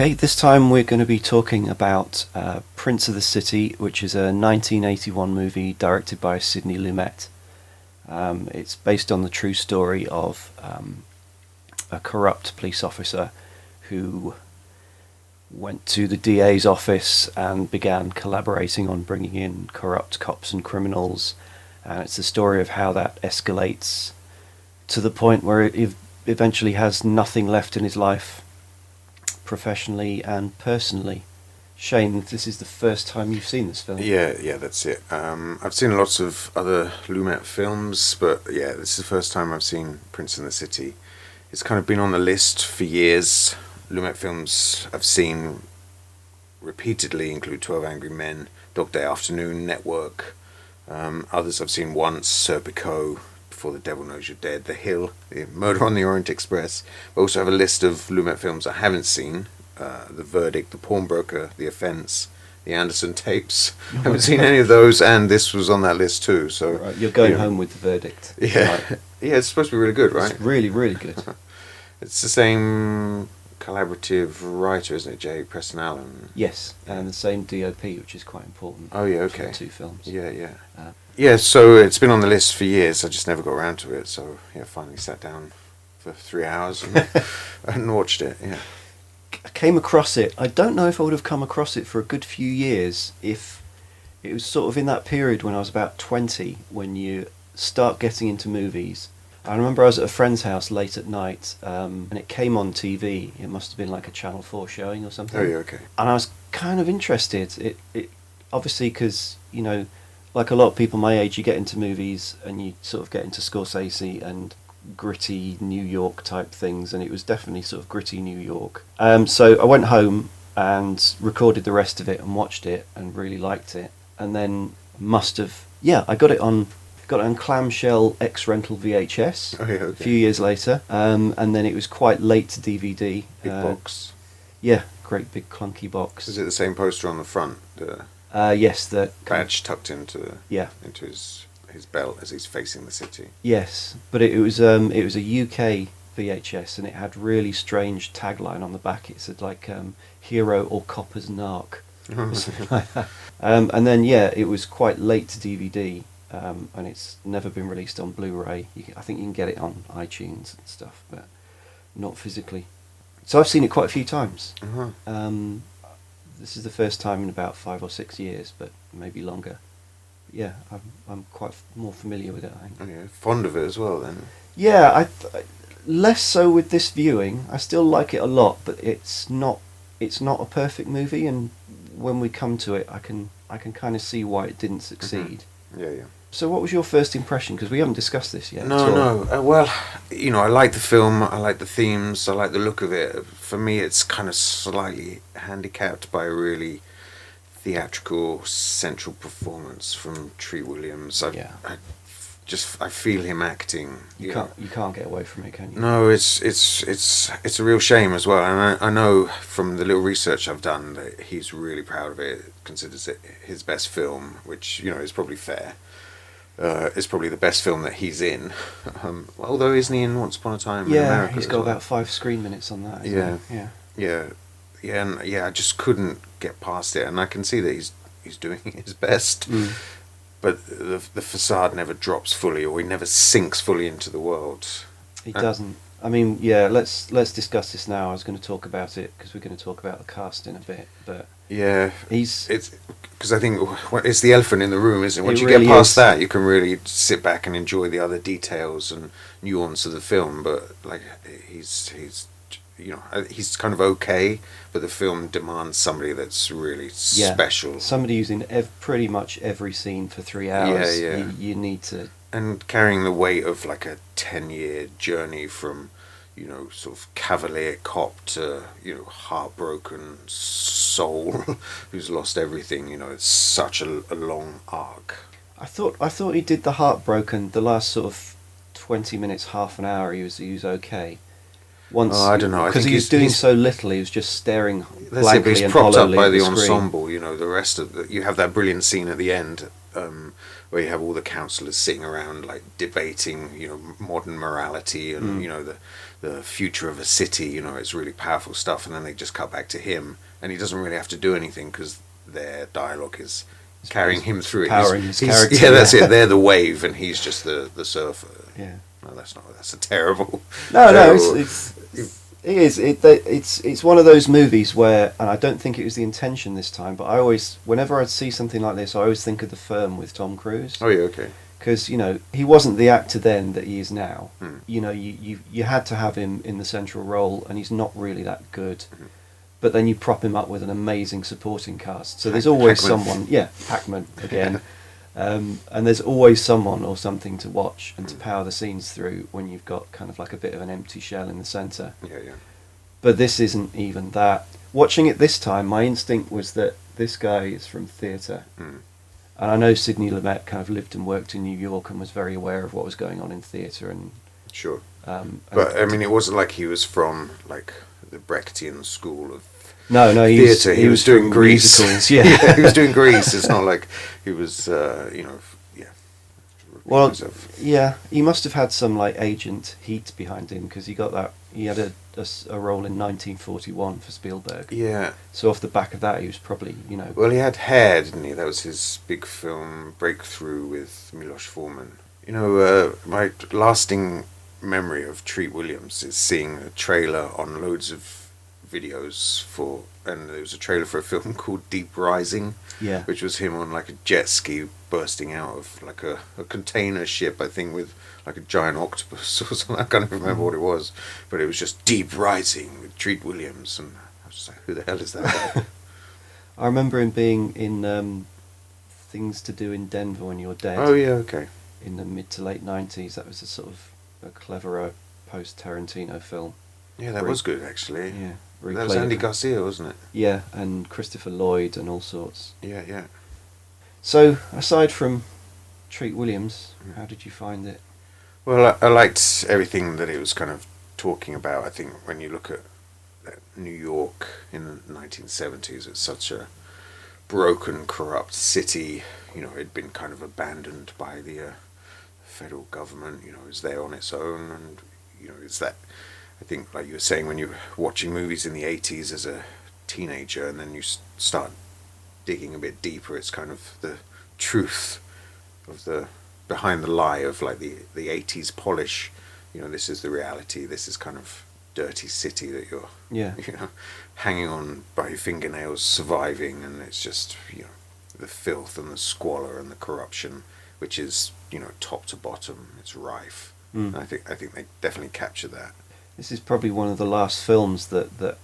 Okay, this time we're going to be talking about Prince of the City, which is a 1981 movie directed by Sidney Lumet. It's based on the true story of a corrupt police officer who went to the DA's office and began collaborating on bringing in corrupt cops and criminals. And it's the story of how that escalates to the point where it eventually has nothing left in his life, professionally and personally. Shane, this is the first time you've seen this film. Yeah, that's it. I've seen lots of other Lumet films, but yeah, this is the first time I've seen Prince in the City. It's kind of been on the list for years. Lumet films I've seen repeatedly include 12 Angry Men, Dog Day Afternoon, Network. Others I've seen once, Serpico, Before the Devil Knows You're Dead, The Hill, The Murder on the Orient Express. I also have a list of Lumet films I haven't seen. The Verdict, The Pawnbroker, The Offence, The Anderson Tapes. I haven't seen any of those, and this was on that list too. So right, you're going home with The Verdict. Yeah, right. Yeah, it's supposed to be really good, right? It's really, really good. It's the same collaborative writer, isn't it, J. Preston Allen? Yes, and the same DOP, which is quite important. Oh yeah, okay. For the two films. Yeah. Yeah, so it's been on the list for years. I just never got around to it. So yeah, finally sat down for 3 hours and watched it. Yeah. I came across it. I don't know if I would have come across it for a good few years if it was sort of in that period when I was about 20, when you start getting into movies. I remember I was at a friend's house late at night, and it came on TV. It must have been like a Channel 4 showing or something. Oh yeah, okay. And I was kind of interested. It obviously, because, you know, like a lot of people my age, you get into movies and you sort of get into Scorsese and gritty New York type things, and it was definitely sort of gritty New York. So I went home and recorded the rest of it and watched it and really liked it, and then I got it on clamshell X-Rental VHS. Oh, yeah, okay. A few years later, and then it was quite late to DVD. Big box. Yeah, great big clunky box. Is it the same poster on the front? The yes, the badge tucked into into his belt as he's facing the city. Yes, but it was a UK VHS, and it had really strange tagline on the back. It said like "Hero or Copper's Narc," or something like that. And then it was quite late to DVD, and it's never been released on Blu-ray. I think you can get it on iTunes and stuff, but not physically. So I've seen it quite a few times. Uh-huh. This is the first time in about 5 or 6 years, but maybe longer. Yeah, I'm quite more familiar with it, I think. Oh, yeah. Fond of it as well, then? Yeah, I less so with this viewing. I still like it a lot, but it's not a perfect movie, and when we come to it, I can kind of see why it didn't succeed. Mm-hmm. Yeah. So what was your first impression? Because we haven't discussed this yet. No. Well, you know, I like the film, I like the themes, I like the look of it. For me, it's kind of slightly handicapped by a really theatrical central performance from Tree Williams. I feel him acting. You can't get away from it, can you? No, it's a real shame as well. And I know from the little research I've done that he's really proud of it. Considers it his best film, which, you know, is probably fair. It's probably the best film that he's in. Although isn't he in Once Upon a Time in America? Yeah, he's got about 5 screen minutes on that. Yeah, I just couldn't get past it, and I can see that he's doing his best, but the facade never drops fully, or he never sinks fully into the world. He doesn't. I mean, let's discuss this now. I was going to talk about it because we're going to talk about the cast in a bit, but yeah, it's because I think it's the elephant in the room, isn't it? Once you really get past is. that, you can really sit back and enjoy the other details and nuance of the film. But like he's you know, he's kind of okay, but the film demands somebody that's really special. Somebody who's in pretty much every scene for 3 hours. Yeah. You need to. And carrying the weight of like a 10-year journey from, you know, sort of cavalier cop to, you know, heartbroken soul who's lost everything. You know, it's such a long arc. I thought he did the heartbroken. The last sort of 20 minutes, half an hour, he was okay. Once, I don't know. I because think he was doing so little, he was just staring That's blankly it, but he's and propped up hollowly by at the screen. ensemble. You know, the rest of you have that brilliant scene at the end where you have all the councillors sitting around, like debating, you know, modern morality and you know the future of a city. You know, it's really powerful stuff. And then they just cut back to him, and he doesn't really have to do anything because their dialogue is carrying him through it. Powering his character. Yeah, that's it. They're the wave, and he's just the surfer. Yeah. No, that's a terrible. No, terrible, it's one of those movies where, and I don't think it was the intention this time, but I always, whenever I see something like this, I always think of The Firm with Tom Cruise. Oh yeah, okay. Because, you know, he wasn't the actor then that he is now. Mm. You know, you had to have him in the central role, and he's not really that good. Mm-hmm. But then you prop him up with an amazing supporting cast. So there's always Hackman. someone, Hackman again. And there's always someone or something to watch and to power the scenes through when you've got kind of like a bit of an empty shell in the centre. Yeah, yeah. But this isn't even that. Watching it this time, my instinct was that this guy is from theatre. Mm. And I know Sidney Lumet kind of lived and worked in New York and was very aware of what was going on in theatre. And Sure. But, I mean, it wasn't like he was from, like, the Brechtian school of no, theatre. He was doing Grease. Musicals, yeah. Yeah, he was doing Grease. It's not like he was, you know, yeah. Well, yeah, he must have had some, like, agent heat behind him, because he got that, he had a role in 1941 for Spielberg. Yeah. So off the back of that, he was probably, you know... Well, he had Hair, didn't he? That was his big film breakthrough with Milos Forman. You know, my lasting memory of Treat Williams is seeing a trailer on loads of videos for, and there was a trailer for a film called Deep Rising, Yeah. which was him on like a jet ski bursting out of like a container ship, I think, with like a giant octopus or something. I can't even remember what it was, but it was just Deep Rising with Treat Williams, and I was just like, who the hell is that guy? I remember him being in Things to Do in Denver When You're Dead. Oh yeah, okay. In the mid to late 90s. That was a sort of a cleverer post-Tarantino film. Yeah, that was good actually. Yeah. That was Andy Garcia, wasn't it? Yeah, and Christopher Lloyd and all sorts. Yeah, yeah. So, aside from Treat Williams, how did you find it? Well, I liked everything that it was kind of talking about. I think when you look at New York in the 1970s, it's such a broken, corrupt city. You know, it'd been kind of abandoned by the federal government. You know, it was there on its own, and you know, it's that. I think, like you were saying, when you're watching movies in the 80s as a teenager, and then you start digging a bit deeper, it's kind of the truth of the behind the lie of like the 80s polish. You know, this is the reality. This is kind of dirty city that you're, you know, hanging on by your fingernails, surviving, and it's just, you know, the filth and the squalor and the corruption, which is, you know, top to bottom. It's rife. And I think they definitely capture that. This is probably one of the last films that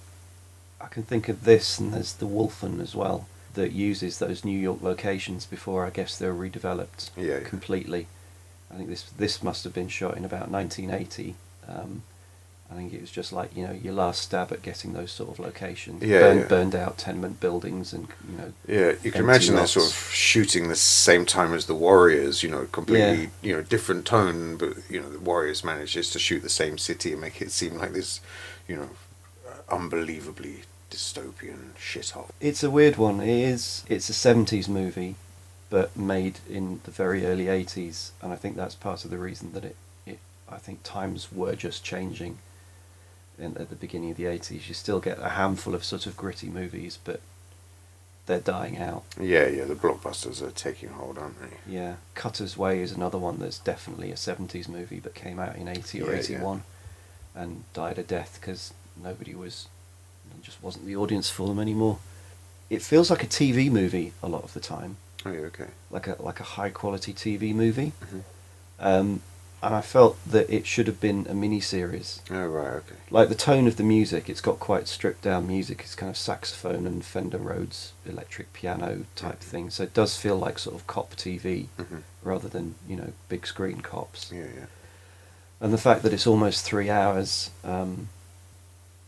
I can think of. This, and there's The Wolfen as well, that uses those New York locations before I guess they're redeveloped completely. I think this must have been shot in about 1980. I think it was just like, you know, your last stab at getting those sort of locations. Burned out tenement buildings and, you know... Yeah, you can imagine they're sort of shooting the same time as the Warriors, you know, completely, you know, different tone, but, you know, the Warriors manages to shoot the same city and make it seem like this, you know, unbelievably dystopian shithole. It's a weird one. It's a 70s movie, but made in the very early 80s, and I think that's part of the reason that I think times were just changing. At the beginning of the 80s, you still get a handful of sort of gritty movies, but they're dying out. Yeah, the blockbusters are taking hold, aren't they? Yeah, Cutter's Way is another one that's definitely a 70s movie, but came out in 80 or 81 and died a death because just wasn't the audience for them anymore. It feels like a TV movie a lot of the time. Oh, yeah, okay. Like a high quality TV movie. Mm-hmm. And I felt that it should have been a mini-series. Oh, right, okay. Like the tone of the music, it's got quite stripped down music. It's kind of saxophone and Fender Rhodes electric piano type thing. So it does feel like sort of cop TV rather than, you know, big screen cops. Yeah. And the fact that it's almost 3 hours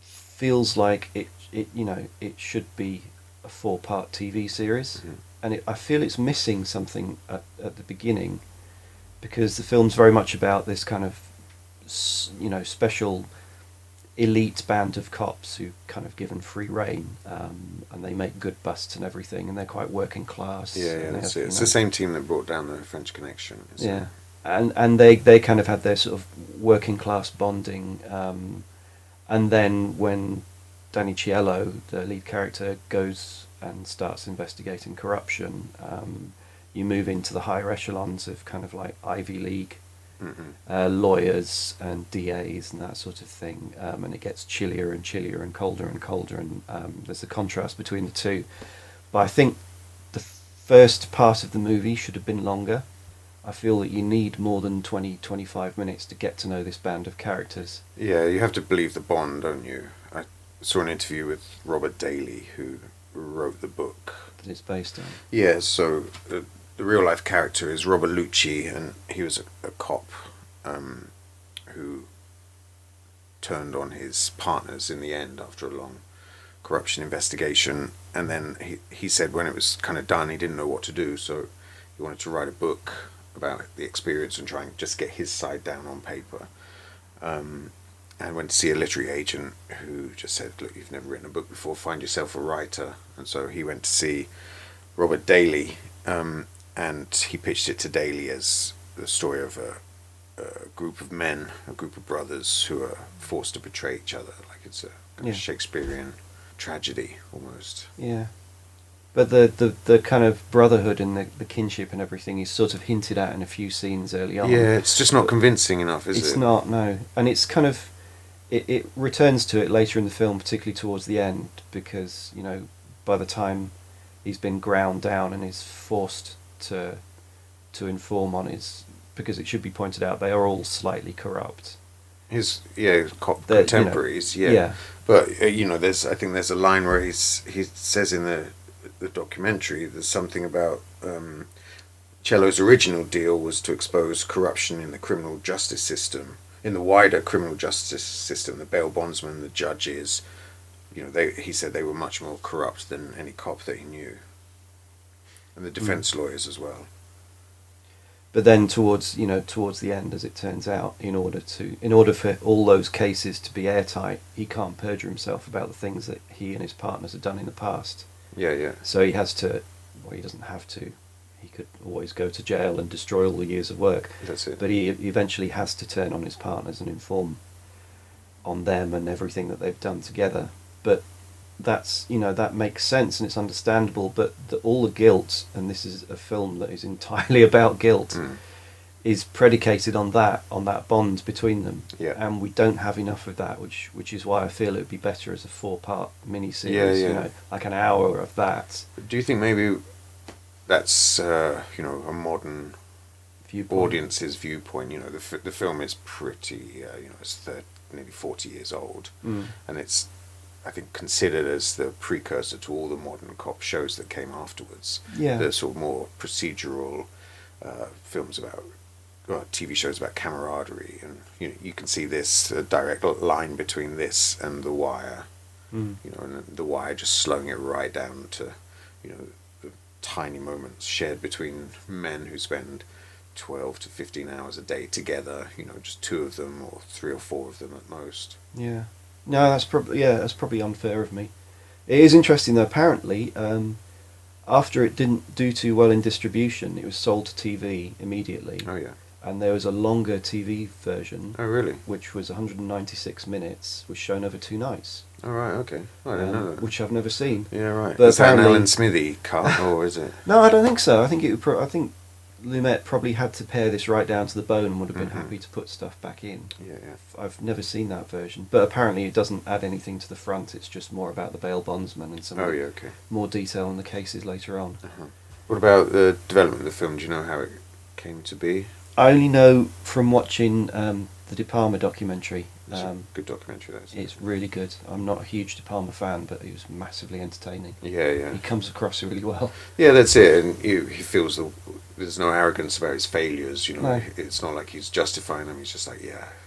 feels like it you know, it should be a 4-part TV series. And I feel it's missing something at the beginning, because the film's very much about this kind of, you know, special elite band of cops who kind of given free rein, and they make good busts and everything, and they're quite working class. Yeah, that's it. It's the same team that brought down the French Connection. Yeah, and they kind of had their sort of working class bonding, and then when Danny Ciello, the lead character, goes and starts investigating corruption, you move into the higher echelons of kind of like Ivy League lawyers and DAs and that sort of thing, and it gets chillier and chillier and colder, and there's a contrast between the two. But I think the first part of the movie should have been longer. I feel that you need more than 20-25 minutes to get to know this band of characters. Yeah, you have to believe the Bond, don't you? I saw an interview with Robert Daly, who wrote the book That it's based on. Yeah, so the real life character is Robert Lucci, and he was a cop who turned on his partners in the end after a long corruption investigation. And then he said when it was kind of done, he didn't know what to do, so he wanted to write a book about the experience and try and just get his side down on paper. And went to see a literary agent who just said, look, you've never written a book before, find yourself a writer. And so he went to see Robert Daly, and he pitched it to Daly as the story of a group of men, a group of brothers who are forced to betray each other, like it's a kind of Shakespearean tragedy almost. Yeah. But the kind of brotherhood and the kinship and everything is sort of hinted at in a few scenes early on. Yeah, it's just not convincing enough, is it? It's not, no. And it's kind of... It returns to it later in the film, particularly towards the end, because, you know, by the time he's been ground down and is forced to inform on his... Because it should be pointed out, they are all slightly corrupt. His contemporaries, you know, yeah. But, you know, I think there's a line where he says in the documentary, there's something about Cello's original deal was to expose corruption in the criminal justice system, in the wider criminal justice system, the bail bondsmen, the judges. You know, he said they were much more corrupt than any cop that he knew, and the defense lawyers as well. But then towards the end, as it turns out, in order for all those cases to be airtight, he can't perjure himself about the things that he and his partners have done in the past. Yeah. So he has to. Well, he doesn't have to. He could always go to jail and destroy all the years of work. That's it. But he eventually has to turn on his partners and inform on them and everything that they've done together. But that makes sense and it's understandable. But all the guilt, and this is a film that is entirely about guilt, is predicated on that bond between them. Yeah. And we don't have enough of that, which is why I feel it would be better as a 4-part miniseries. Yeah. You know, like an hour of that. Do you think maybe that's a modern audience's viewpoint? You know, the film is pretty it's nearly 40 years old, and it's, I think, considered as the precursor to all the modern cop shows that came afterwards. Yeah. The sort of more procedural films about TV shows about camaraderie, and you can see this direct line between this and The Wire. And The Wire just slowing it right down to the tiny moments shared between men who spend 12 to 15 hours a day together, just 2 of them or 3 or 4 of them at most. Yeah. No, that's probably unfair of me. It is interesting though, apparently, after it didn't do too well in distribution, it was sold to TV immediately. Oh yeah. And there was a longer TV version. Oh really? Which was 196 minutes, was shown over 2 nights. Oh right, okay. I didn't know that. Which I've never seen. Yeah, right. But is that an Alan Smithy cut, or is it? No, I don't think so. I think I think Lumet probably had to pare this right down to the bone and would have been happy to put stuff back in. Yeah. I've never seen that version, but apparently it doesn't add anything to the front. It's just more about the bail bondsman and some more detail on the cases later on. What about the development of the film? Do you know how it came to be? I only know from watching the De Palma documentary. It's a good documentary, that. It's really good. I'm not a huge De Palma fan, but he was massively entertaining. Yeah. He comes across really well. Yeah, that's it. And he feels there's no arrogance about his failures. No. It's not like he's justifying them. He's just like,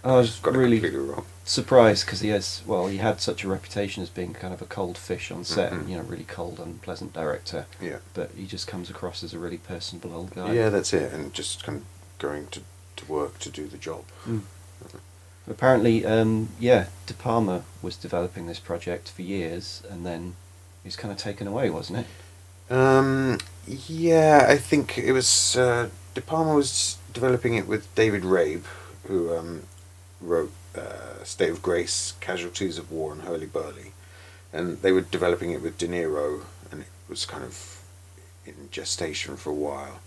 I was got really it completely wrong. Surprised because he had such a reputation as being kind of a cold fish on set, and really cold, unpleasant director. Yeah. But he just comes across as a really personable old guy. Yeah, that's it. And just kind of going to work to do the job. Apparently, De Palma was developing this project for years, and then he's kind of taken away, wasn't it? Yeah, I think it was De Palma was developing it with David Rabe, who wrote State of Grace, Casualties of War, and Hurly Burly, and they were developing it with De Niro, and it was kind of in gestation for a while,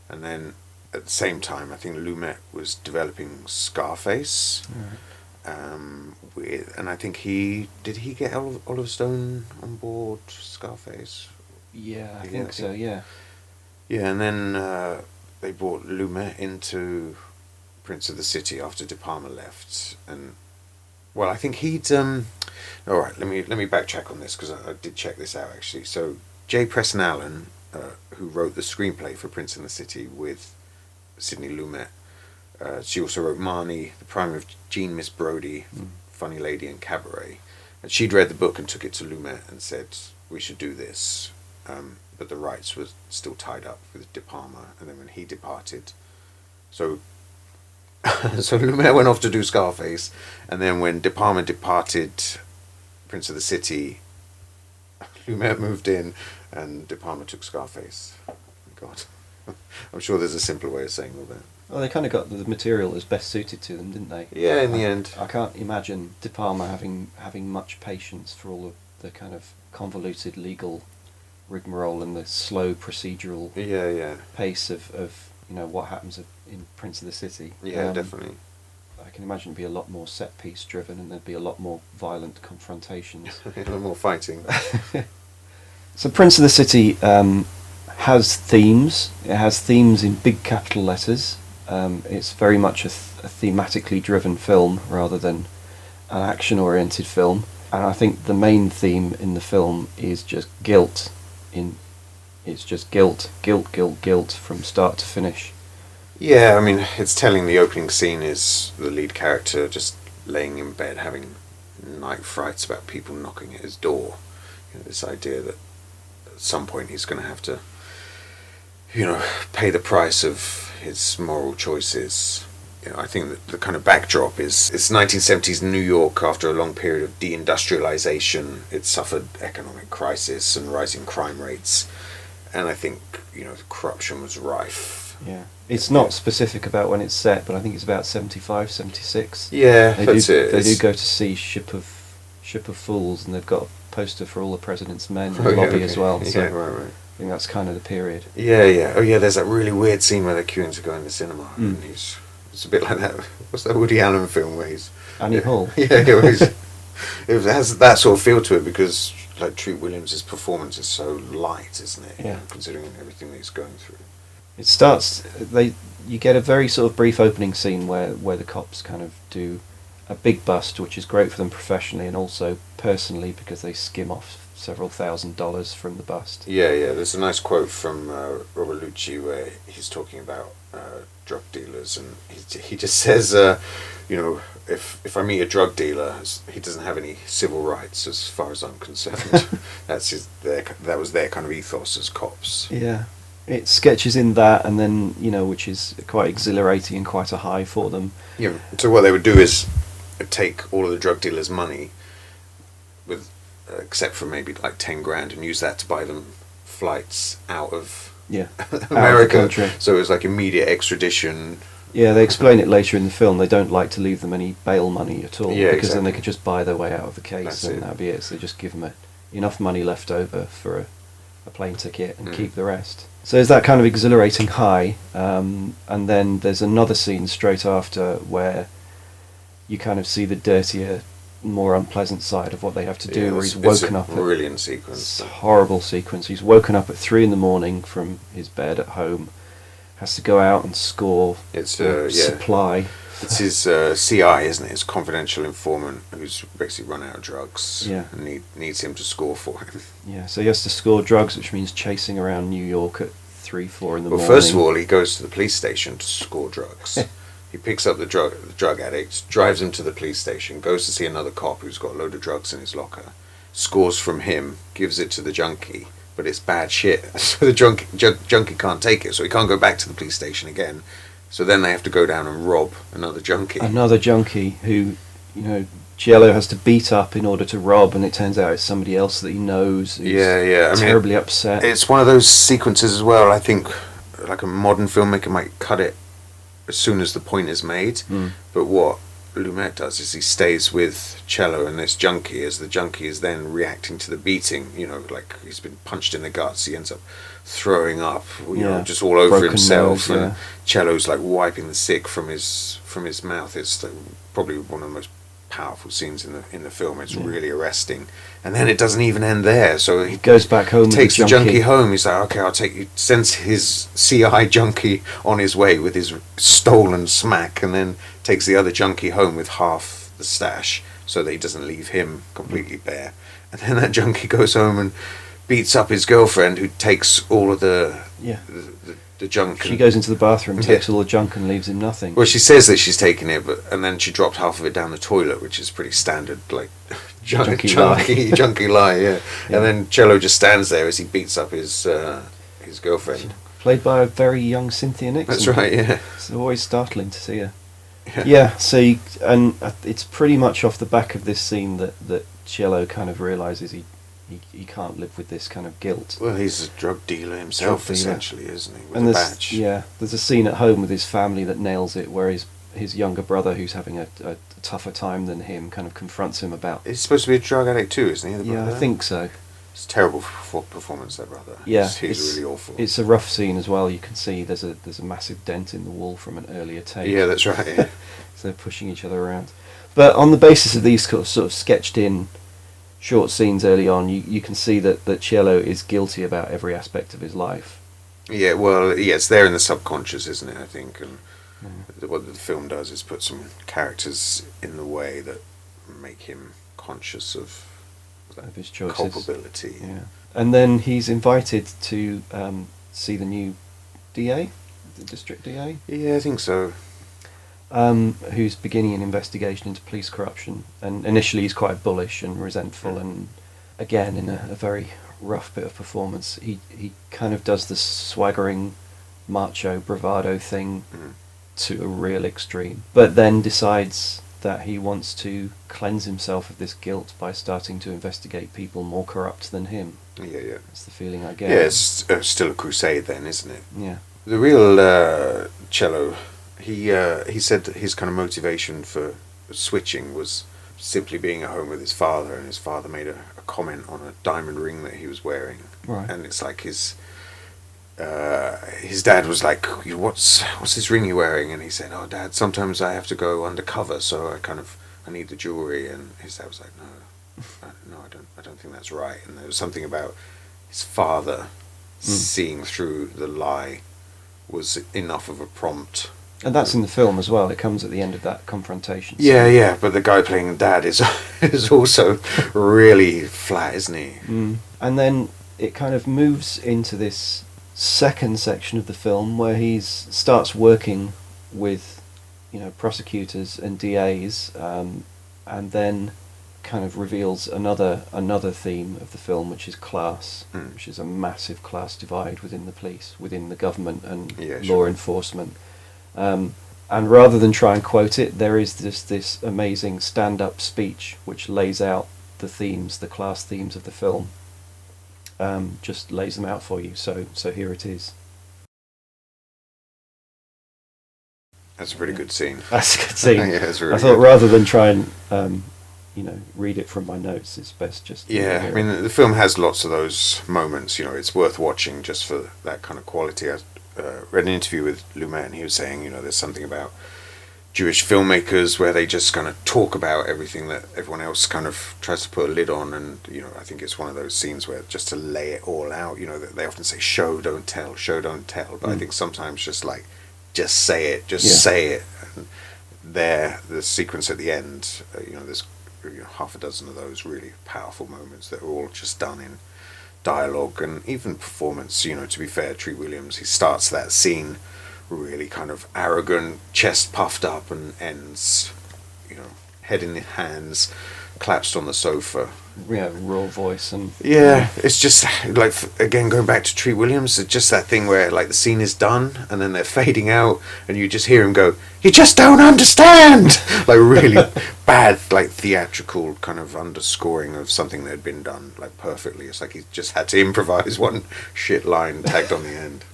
and then at the same time, I think Lumet was developing Scarface. Right. And I think he get Oliver Stone on board Scarface. Yeah, I think so. Yeah. Yeah, and then they brought Lumet into Prince of the City after De Palma left, and well, I think he'd. All right, let me backtrack on this because I did check this out actually. So J. Preston Allen, who wrote the screenplay for Prince in the City with Sidney Lumet. She also wrote Marnie, The Prime of Jean Miss Brodie, Funny Lady, and Cabaret. And she'd read the book and took it to Lumet and said, we should do this. But the rights were still tied up with De Palma. And then when he departed, so Lumet went off to do Scarface. And then when De Palma departed Prince of the City, Lumet moved in and De Palma took Scarface. God. I'm sure there's a simpler way of saying all that. Well, they kind of got the material that was best suited to them, didn't they? Yeah, in the end. I can't imagine De Palma having much patience for all of the kind of convoluted legal rigmarole and the slow procedural pace of what happens in Prince of the City. Yeah, definitely. I can imagine it'd be a lot more set piece driven, and there'd be a lot more violent confrontations. A lot more fighting. So Prince of the City has themes. It has themes in big capital letters. It's very much a thematically driven film rather than an action-oriented film. And I think the main theme in the film is just guilt. It's just guilt from start to finish. Yeah, I mean, it's telling. The opening scene is the lead character just laying in bed having night frights about people knocking at his door. This idea that at some point he's going to have to pay the price of his moral choices. I think that the kind of backdrop is it's 1970s New York after a long period of deindustrialization. It suffered economic crisis and rising crime rates, and I think corruption was rife. Yeah, it's not specific about when it's set, but I think it's about 75, 76. Yeah, that's it. They do go to see Ship of Fools, and they've got a poster for all the President's Men in the lobby as well. So yeah, right. I think that's kind of the period. Yeah. Oh yeah, there's that really weird scene where they're queuing to go in the cinema, and it's a bit like that. What's that Woody Allen film where he's Annie Hall? Yeah, it has that sort of feel to it because like Treat Williams' performance is so light, isn't it? Yeah. Considering everything that he's going through. It starts. You get a very sort of brief opening scene where the cops kind of do a big bust, which is great for them professionally and also personally because they skim off several $1,000s from the bust. Yeah. There's a nice quote from Robert Lucci where he's talking about drug dealers, and he just says, if I meet a drug dealer, he doesn't have any civil rights as far as I'm concerned. That was their kind of ethos as cops. Yeah. It sketches in that, and then which is quite exhilarating and quite a high for them. Yeah. So what they would do is take all of the drug dealers' money, with except for maybe like 10 grand, and use that to buy them flights out of America. Out of the country. So it was like immediate extradition. Yeah, they explain it later in the film. They don't like to leave them any bail money at all, because then they could just buy their way out of the case. That'd be it. So they just give them enough money left over for a plane ticket and keep the rest. So there's that kind of exhilarating high, and then there's another scene straight after where you kind of see the dirtier, more unpleasant side of what they have to do, where he's woken up. Brilliant sequence. It's a horrible sequence. He's woken up at 3 a.m. from his bed at home, has to go out and score supply. It's his CI, isn't it? His confidential informant who's basically run out of drugs. Yeah. And needs him to score for him. Yeah, so he has to score drugs, which means chasing around New York at 3, 4 in the morning. Well, first of all, he goes to the police station to score drugs. He picks up the drug addict, drives him to the police station, goes to see another cop who's got a load of drugs in his locker, scores from him, gives it to the junkie, but it's bad shit. So the junkie can't take it, so he can't go back to the police station again. So then they have to go down and rob another junkie. Another junkie who, Cielo has to beat up in order to rob, and it turns out it's somebody else that he knows. Who's terribly upset. It's one of those sequences as well. I think, like a modern filmmaker might cut it as soon as the point is made. But what Lumet does is he stays with Cielo and this junkie, as the junkie is then reacting to the beating. Like he's been punched in the guts. He ends up throwing up, just all over broken himself, nose, and Cello's like wiping the sick from his mouth. It's probably one of the most powerful scenes in the film. It's really arresting, and then it doesn't even end there. So he goes back home. Takes the junkie home. He's like, okay, I'll take you. Sends his CI junkie on his way with his stolen smack, and then takes the other junkie home with half the stash, so that he doesn't leave him completely bare. And then that junkie goes home and beats up his girlfriend, who takes all of the junk. She goes into the bathroom, takes all the junk, and leaves him nothing. Well, she says that she's taken it, and then she dropped half of it down the toilet, which is pretty standard, like junkie lie. Yeah. And then Cello just stands there as he beats up his girlfriend, played by a very young Cynthia Nixon. That's right. Yeah, it's always startling to see her. Yeah. So it's pretty much off the back of this scene that Cielo kind of realizes he can't live with this kind of guilt. Well, he's a drug dealer himself, essentially, isn't he? With and a badge. There's a scene at home with his family that nails it, where his younger brother, who's having a tougher time than him, kind of confronts him about... He's supposed to be a drug addict too, isn't he? The brother? I think so. It's a terrible performance, that brother. Yeah, he's really awful. It's a rough scene as well. You can see there's a massive dent in the wall from an earlier take. Yeah, that's right. Yeah. So they're pushing each other around. But on the basis of these sort of sketched in short scenes early on, you can see that Cielo is guilty about every aspect of his life. Yeah, well, it's there in the subconscious, isn't it, I think, and what the film does is put some characters in the way that make him conscious of his choices. Culpability. Yeah. And then he's invited to see the new DA, the district DA? Yeah, I think so. Who's beginning an investigation into police corruption, and initially he's quite bullish and resentful, and again in a very rough bit of performance he kind of does the swaggering macho bravado thing to a real extreme, but then decides that he wants to cleanse himself of this guilt by starting to investigate people more corrupt than him. Yeah. That's the feeling I get. Yeah, it's still a crusade then, isn't it? Yeah. The real Cello, he said that his kind of motivation for switching was simply being at home with his father, and his father made a comment on a diamond ring that he was wearing. Right. And it's like his dad was like, what's this ring you're wearing? And he said, oh Dad, sometimes I have to go undercover, so I need the jewelry. And his dad was like, no, I don't think that's right. And there was something about his father seeing through the lie was enough of a prompt. And that's in the film as well. It comes at the end of that confrontation. Yeah, but the guy playing Dad is also really flat, isn't he? And then it kind of moves into this second section of the film where he starts working with prosecutors and DAs, and then kind of reveals another theme of the film, which is class, which is a massive class divide within the police, within the government and law enforcement. And rather than try and quote it, there is this amazing stand-up speech which lays out the class themes of the film. Just lays them out for you. So here it is. That's a pretty good scene. That's a good scene. Yeah, it's really I thought good. rather than try and read it from my notes, it's best just. Yeah, I mean the film has lots of those moments. It's worth watching just for that kind of quality. I read an interview with Lumet, and he was saying, there's something about Jewish filmmakers where they just kind of talk about everything that everyone else kind of tries to put a lid on, and I think it's one of those scenes where just to lay it all out, they often say show don't tell, but I think sometimes just say it, say it. And the sequence at the end, there's half a dozen of those really powerful moments that are all just done in dialogue and even performance. To be fair, Treat Williams, he starts that scene really kind of arrogant, chest puffed up, and ends, head in his hands, collapsed on the sofa, raw voice and yeah, it's just like, again, going back to Tree Williams, it's just that thing where like the scene is done and then they're fading out and you just hear him go, "You just don't understand," like really bad, like theatrical kind of underscoring of something that had been done like perfectly. It's like he just had to improvise one shit line tagged on the end.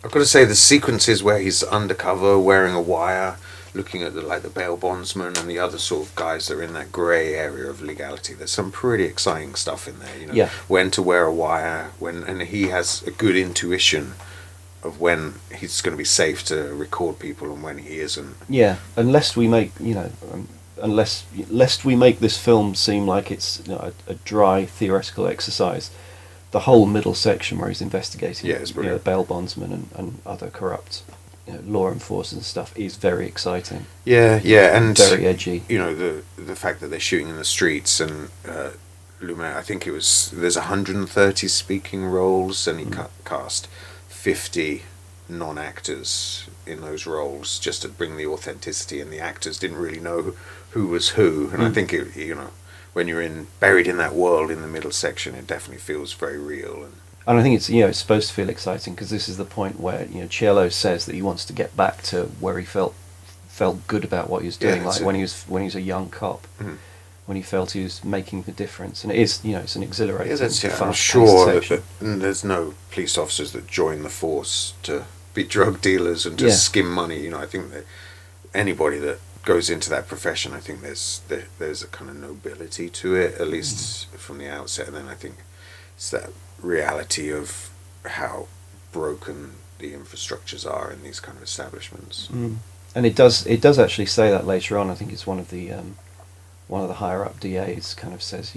I've got to say, the sequences where he's undercover wearing a wire, looking at the bail bondsman and the other sort of guys that are in that grey area of legality, there's some pretty exciting stuff in there, you know. Yeah. When to wear a wire, and he has a good intuition of when he's going to be safe to record people and when he isn't. Yeah, unless we make, lest we make this film seem like it's a dry theoretical exercise, the whole middle section where he's investigating the bail bondsman and other corrupt law enforcers and stuff is very exciting. Yeah, and very edgy. The fact that they're shooting in the streets, and Lumet, I think there's 130 speaking roles, and he cast 50 non-actors in those roles just to bring the authenticity, and the actors didn't really know who was who, and I think when you're buried in that world in the middle section, it definitely feels very real. And I think it's supposed to feel exciting because this is the point where Cielo says that he wants to get back to where he felt good about what he was doing, like when he was a young cop, when he felt he was making a difference, and it is it's an exhilarating. I'm sure that there's no police officers that join the force to be drug dealers and to skim money. I think that anybody that goes into that profession, I think there's a kind of nobility to it, at least from the outset, and then I think it's that reality of how broken the infrastructures are in these kind of establishments. And it does actually say that later on. I think it's one of the higher up DAs kind of says,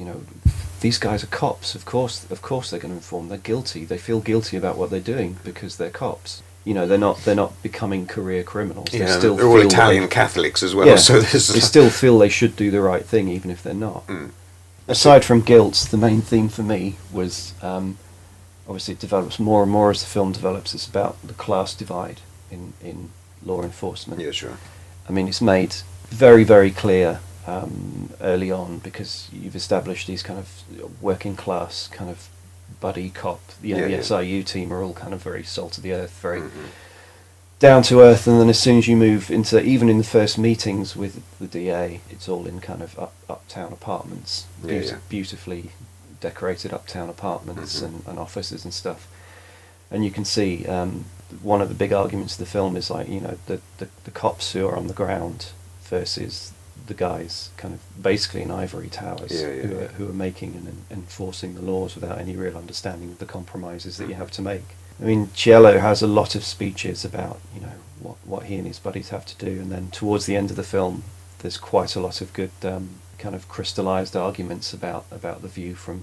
these guys are cops, of course they're going to inform, they're guilty, they feel guilty about what they're doing because they're cops. They're not becoming career criminals. Yeah, they're all Italian Catholics as well, so they still feel they should do the right thing even if they're not. Aside from guilt, the main theme for me was, obviously it develops more and more as the film develops, it's about the class divide in law enforcement. Yeah, sure. I mean, it's made very, very clear early on, because you've established these kind of working class kind of buddy cop, the SIU team are all kind of very salt of the earth, very down to earth, and then as soon as you move into, even in the first meetings with the DA, it's all in kind of uptown apartments, beautifully decorated uptown apartments and offices and stuff. And you can see one of the big arguments of the film is like, the cops who are on the ground versus the guys kind of basically in ivory towers who are making and enforcing the laws without any real understanding of the compromises that you have to make. I mean, Cielo has a lot of speeches about what he and his buddies have to do, and then towards the end of the film there's quite a lot of good kind of crystallized arguments about the view from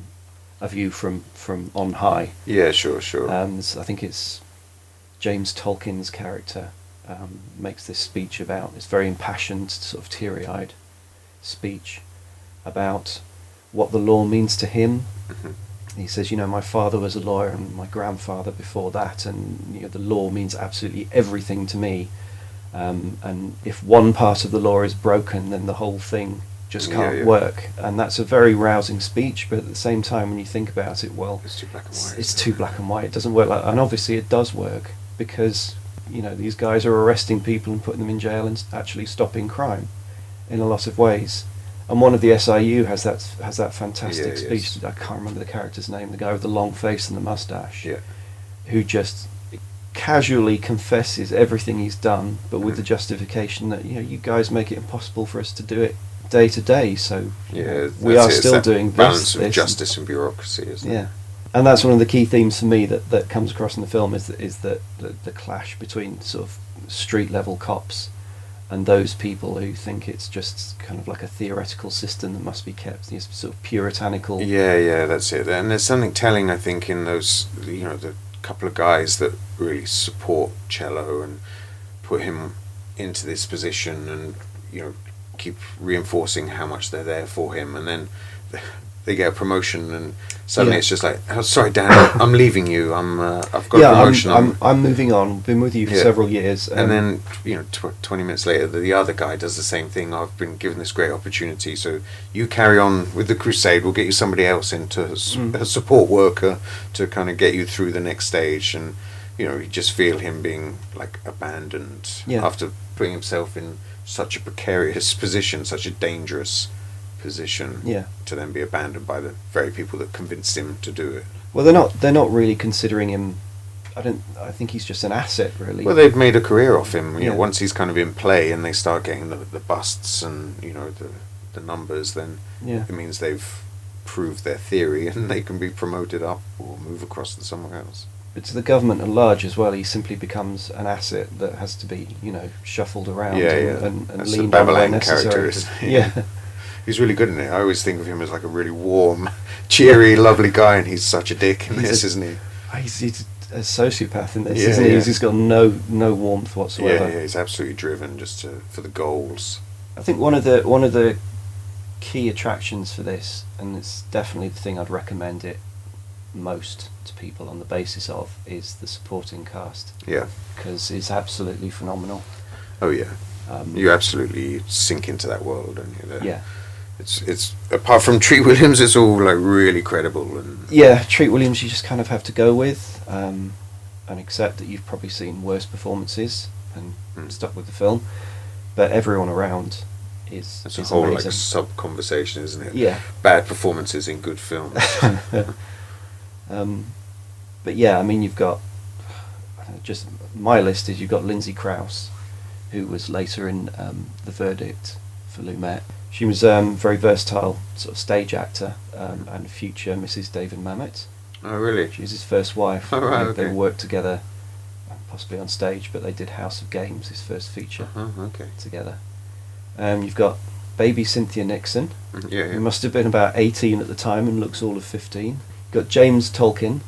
on high. Yeah, sure. I think it's James Tolkien's character makes this speech about, this very impassioned, sort of teary-eyed speech about what the law means to him. He says, my father was a lawyer and my grandfather before that, and the law means absolutely everything to me. And if one part of the law is broken, then the whole thing just can't work. And that's a very rousing speech, but at the same time, when you think about it, well, it's too black and white. It's too black and white. It doesn't work and obviously it does work, because these guys are arresting people and putting them in jail and actually stopping crime in a lot of ways. And one of the SIU has that fantastic speech. I can't remember the character's name, the guy with the long face and the mustache, who just casually confesses everything he's done, but with the justification that you guys make it impossible for us to do it day to day, so we are still doing balance of justice and bureaucracy, isn't it? And that's one of the key themes for me that comes across in the film, is that the clash between sort of street level cops and those people who think it's just kind of like a theoretical system that must be kept, sort of puritanical. Yeah, that's it. And there's something telling, I think, in those, the couple of guys that really support Cielo and put him into this position and, keep reinforcing how much they're there for him. And then they get a promotion, and suddenly Yeah. it's just like, oh, sorry, Dan, I'm leaving you. I've got a promotion. I'm moving on. Been with you for several years. And then 20 minutes later, the other guy does the same thing. I've been given this great opportunity, so you carry on with the crusade. We'll get you somebody else in to a support worker to kind of get you through the next stage. And you just feel him being like abandoned after putting himself in such a precarious position, such a dangerous position, to then be abandoned by the very people that convinced him to do it. Well, they're not really considering him. I think he's just an asset, really. Well, they've made a career off him. Once he's kind of in play and they start getting the busts and the numbers, then it means they've proved their theory and they can be promoted up or move across to somewhere else. But to the government at large as well, he simply becomes an asset that has to be shuffled around and That's leaned the on where Babalang necessary. character, isn't he? He's really good in it. I always think of him as like a really warm, cheery, lovely guy, and he's such a dick in this, isn't he? He's a sociopath in this, isn't he? He's got no warmth whatsoever. Yeah, he's absolutely driven just for the goals. I think one of the key attractions for this, and it's definitely the thing I'd recommend it most to people on the basis of, is the supporting cast. Yeah. Because it's absolutely phenomenal. Oh yeah. You absolutely sink into that world, don't you? Yeah. It's apart from Treat Williams, it's all like really credible and. Yeah, Treat Williams you just kind of have to go with, and accept that you've probably seen worse performances and stuck with the film, but everyone around is. It's is a whole amazing. like sub conversation, isn't it? Yeah. Bad performances in good films. But yeah, I mean, you've got just my list is you've got Lindsay Krause, who was later in The Verdict for Lumet. She was very versatile sort of stage actor and future Mrs. David Mamet. Oh really? She was his first wife. Oh, right, They okay. worked together, possibly on stage, but they did House of Games, his first feature, together. You've got baby Cynthia Nixon, who must have been about 18 at the time and looks all of 15. You've got James Tolkien,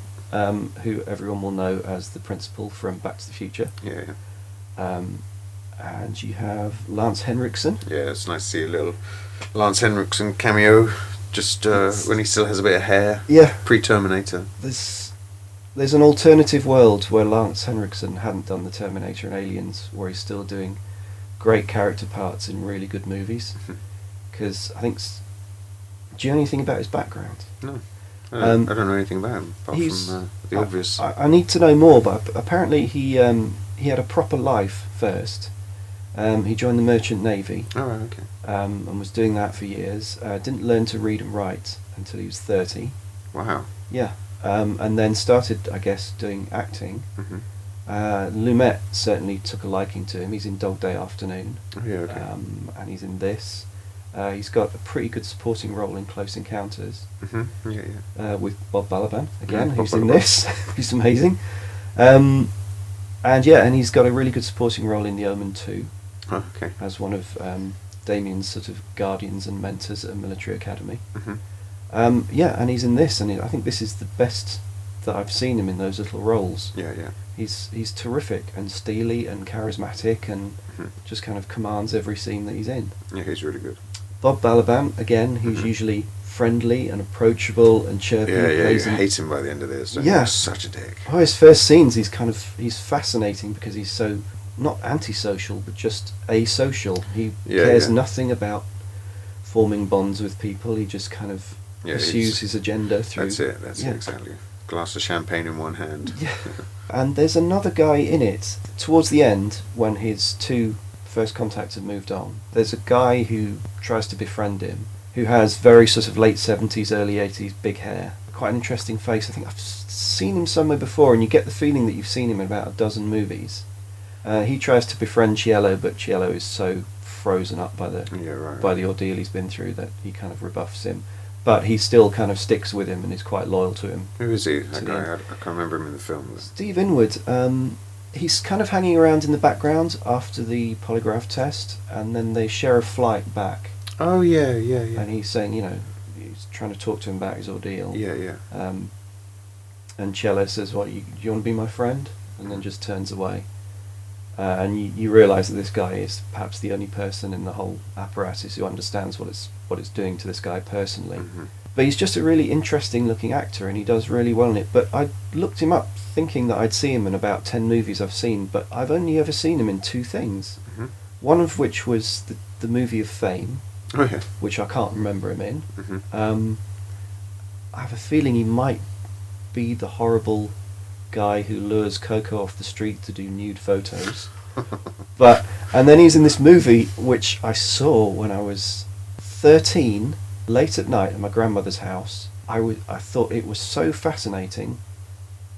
who everyone will know as the principal from Back to the Future. And you have Lance Henriksen. Yeah, it's nice to see a little Lance Henriksen cameo, just when he still has a bit of hair. Yeah. Pre-Terminator. There's an alternative world where Lance Henriksen hadn't done the Terminator and Aliens, where he's still doing great character parts in really good movies. Because I think... Do you know anything about his background? No. I don't know anything about him, apart from the obvious. I need to know more, but apparently he had a proper life first. He joined the Merchant Navy. Oh, right, okay. And was doing that for years. Didn't learn to read and write until he was 30. Wow. Yeah. And then started, I guess, doing acting. Lumet certainly took a liking to him. He's in Dog Day Afternoon. Oh, yeah, okay. And he's in this. He's got a pretty good supporting role in Close Encounters. With Bob Balaban again, who's in this. He's amazing. And he's got a really good supporting role in The Omen 2. Oh, okay. As one of Damien's sort of guardians and mentors at a military academy. And he's in this, and I think this is the best that I've seen him in those little roles. He's terrific and steely and charismatic and just kind of commands every scene that he's in. Yeah, he's really good. Bob Balaban, again, who's usually friendly and approachable and chirpy. You hate him by the end of this. He's such a dick. Oh, his first scenes, he's fascinating because he's so, not antisocial, but just asocial. He cares nothing about forming bonds with people. He just kind of pursues his agenda through... That's it, exactly. Glass of champagne in one hand. Yeah. And there's another guy in it, towards the end, when his two first contacts have moved on. There's a guy who tries to befriend him, who has very sort of late 70s, early 80s big hair. Quite an interesting face. I think I've seen him somewhere before, and you get the feeling that you've seen him in about a dozen movies. He tries to befriend Cielo, but Cielo is so frozen up by the ordeal he's been through that he kind of rebuffs him. But he still kind of sticks with him and is quite loyal to him. Who is he? That guy? I can't remember him in the film. Steve Inwood. He's kind of hanging around in the background after the polygraph test, and then they share a flight back. Oh, yeah. And he's saying, he's trying to talk to him about his ordeal. Yeah. And Cielo says, "What, you want to be my friend?" And then just turns away. And you realise that this guy is perhaps the only person in the whole apparatus who understands what it's doing to this guy personally. But he's just a really interesting looking actor, and he does really well in it. But I looked him up thinking that I'd see him in about 10 movies I've seen, but I've only ever seen him in 2 things. Mm-hmm. One of which was the movie of Fame, Oh yeah. which I can't remember him in. Mm-hmm. I have a feeling he might be the horrible guy who lures Coco off the street to do nude photos. And then he's in this movie which I saw when I was 13, late at night at my grandmother's house. I thought it was so fascinating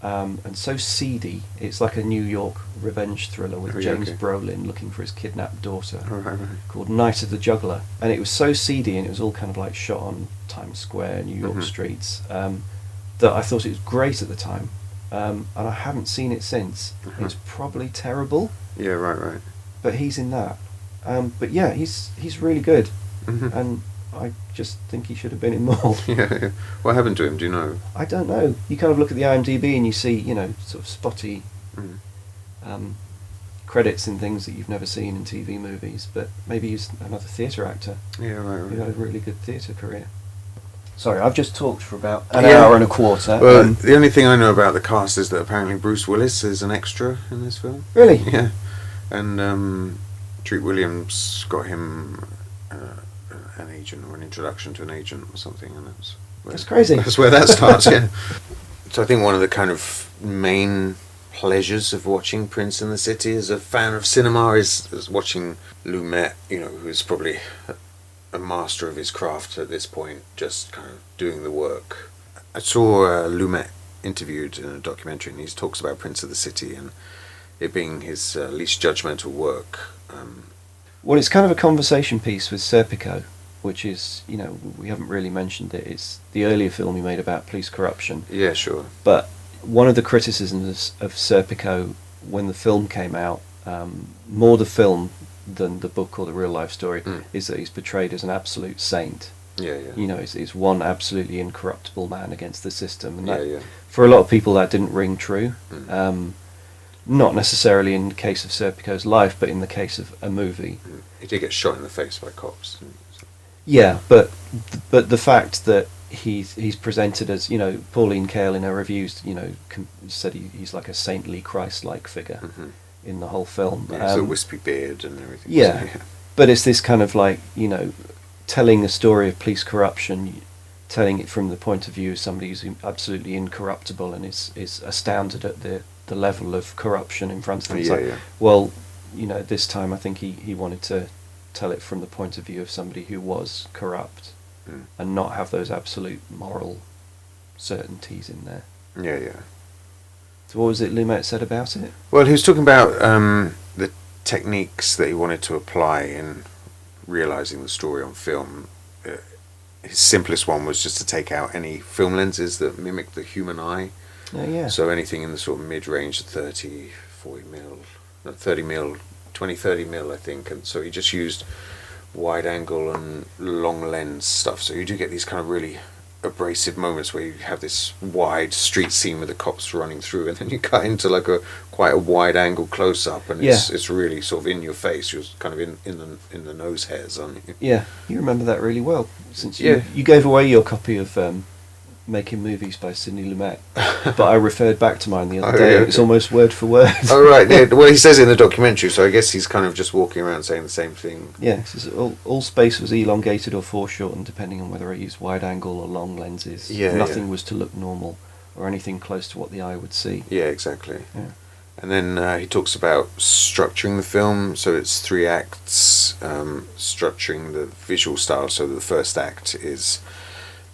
and so seedy. It's like a New York revenge thriller with James Brolin looking for his kidnapped daughter, Right. called Night of the Juggler. And it was so seedy, and it was all kind of like shot on Times Square, New York streets, that I thought it was great at the time. And I haven't seen it since. It's probably terrible. Yeah, right. But he's in that. But yeah, he's really good. Mm-hmm. And I just think he should have been in more. Yeah. What happened to him? Do you know? I don't know. You kind of look at the IMDb and you see, sort of spotty credits in things that you've never seen in TV movies. But maybe he's another theatre actor. Yeah, right. He had a really good theatre career. Sorry, I've just talked for about an hour and a quarter. Well, the only thing I know about the cast is that apparently Bruce Willis is an extra in this film. Really? Yeah. And Treat Williams got him an agent, or an introduction to an agent or something, and that's crazy. That's where that starts. Yeah. So I think one of the kind of main pleasures of watching Prince in the City as a fan of cinema is watching Lumet, who's probably a master of his craft at this point, just kind of doing the work. I saw Lumet interviewed in a documentary, and he talks about Prince of the City and it being his least judgmental work. Well, it's kind of a conversation piece with Serpico, which is, we haven't really mentioned it. It's the earlier film he made about police corruption. Yeah, sure. But one of the criticisms of Serpico when the film came out, more the film than the book or the real life story, is that he's portrayed as an absolute saint. Yeah. He's one absolutely incorruptible man against the system. And that, Yeah. for a lot of people, that didn't ring true. Not necessarily in the case of Serpico's life, but in the case of a movie. He did get shot in the face by cops. Yeah, but the fact that he's presented as, Pauline Kael in her reviews, said he's like a saintly, Christ-like figure in the whole film. Yeah, so wispy beard and everything. Yeah, but it's this kind of like, telling the story of police corruption, telling it from the point of view of somebody who's absolutely incorruptible and is astounded at the level of corruption in front of them. Well, this time I think he wanted to tell it from the point of view of somebody who was corrupt and not have those absolute moral certainties in there. Yeah. So what was it Lumet said about it? Well, he was talking about the techniques that he wanted to apply in realising the story on film. His simplest one was just to take out any film lenses that mimic the human eye. Oh, yeah. So anything in the sort of mid-range, 30, 40 mil, no, 30 mil, 20, 30 mil, I think. And so he just used wide angle and long lens stuff. So you do get these kind of really abrasive moments where you have this wide street scene with the cops running through, and then you cut into like quite a wide angle close up, and it's really sort of in your face. You're kind of in the nose hairs, aren't you? Yeah, you remember that really well, since you gave away your copy of Making Movies by Sidney Lumet, but I referred back to mine the other day. It's almost word for word. Oh right, yeah. Well, he says it in the documentary, so I guess he's kind of just walking around saying the same thing. Yeah, all space was elongated or foreshortened depending on whether I used wide angle or long lenses. Nothing was to look normal or anything close to what the eye would see. Yeah, exactly. Yeah. And then he talks about structuring the film, so it's 3 acts, structuring the visual style, so that the first act is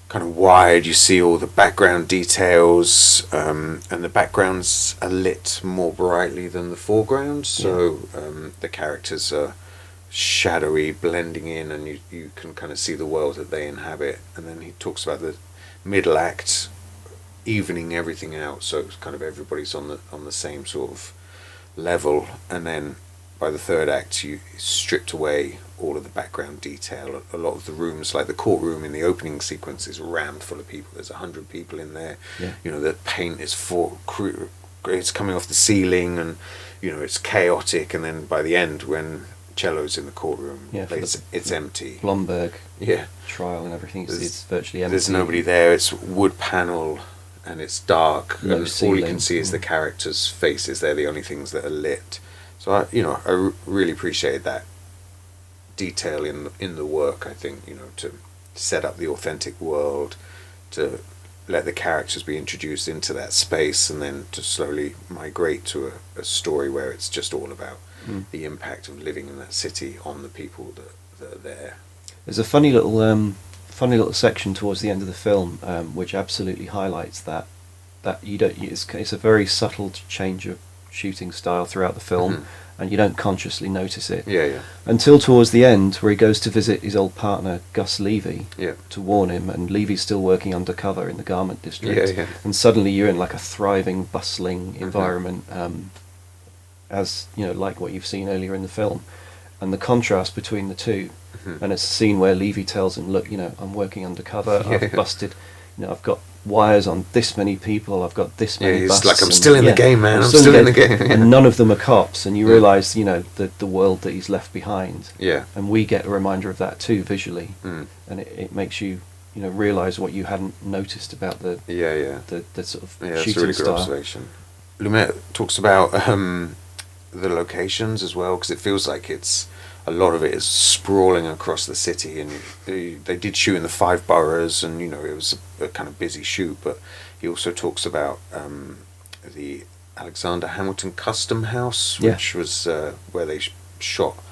kind of wide, you see all the background details, and the backgrounds are lit more brightly than the foreground, so the characters are shadowy, blending in, and you can kind of see the world that they inhabit. And then he talks about the middle act evening everything out, so it's kind of everybody's on the same sort of level, and then by the third act you stripped away all of the background detail. A lot of the rooms, like the courtroom in the opening sequence, is rammed full of people. There's 100 people in there. The paint is it's coming off the ceiling, and it's chaotic. And then by the end, when cellos in the courtroom. Yeah, like it's empty. Blomberg Yeah. trial and everything. It's virtually empty. There's nobody there. It's wood panel, and it's dark. Low and ceiling. all you can see is the characters' faces. They're the only things that are lit. So I really appreciated that detail in the work. I think to set up the authentic world, to let the characters be introduced into that space, and then to slowly migrate to a story where it's just all about the impact of living in that city on the people that are there. There's a funny little section towards the end of the film which absolutely highlights that you don't. It's a very subtle change of shooting style throughout the film, and you don't consciously notice it. Yeah. Until towards the end, where he goes to visit his old partner Gus Levy to warn him, and Levy's still working undercover in the garment district. Yeah. And suddenly you're in like a thriving, bustling environment, as like what you've seen earlier in the film, and the contrast between the two. And it's a scene where Levy tells him, "Look, I'm working undercover. I've busted. I've got wires on this many people. I've got this many busts." Like, I'm still in the game, man. I'm still in the game. And none of them are cops. And you realise, the world that he's left behind. Yeah. And we get a reminder of that too, visually. And it makes you, realise what you hadn't noticed about the sort of shooting that's a really style. good observation. Lumet talks about the locations as well, because it feels like a lot of it is sprawling across the city, and they did shoot in the 5 boroughs, and it was a kind of busy shoot. But he also talks about the Alexander Hamilton Custom House, which was where they shot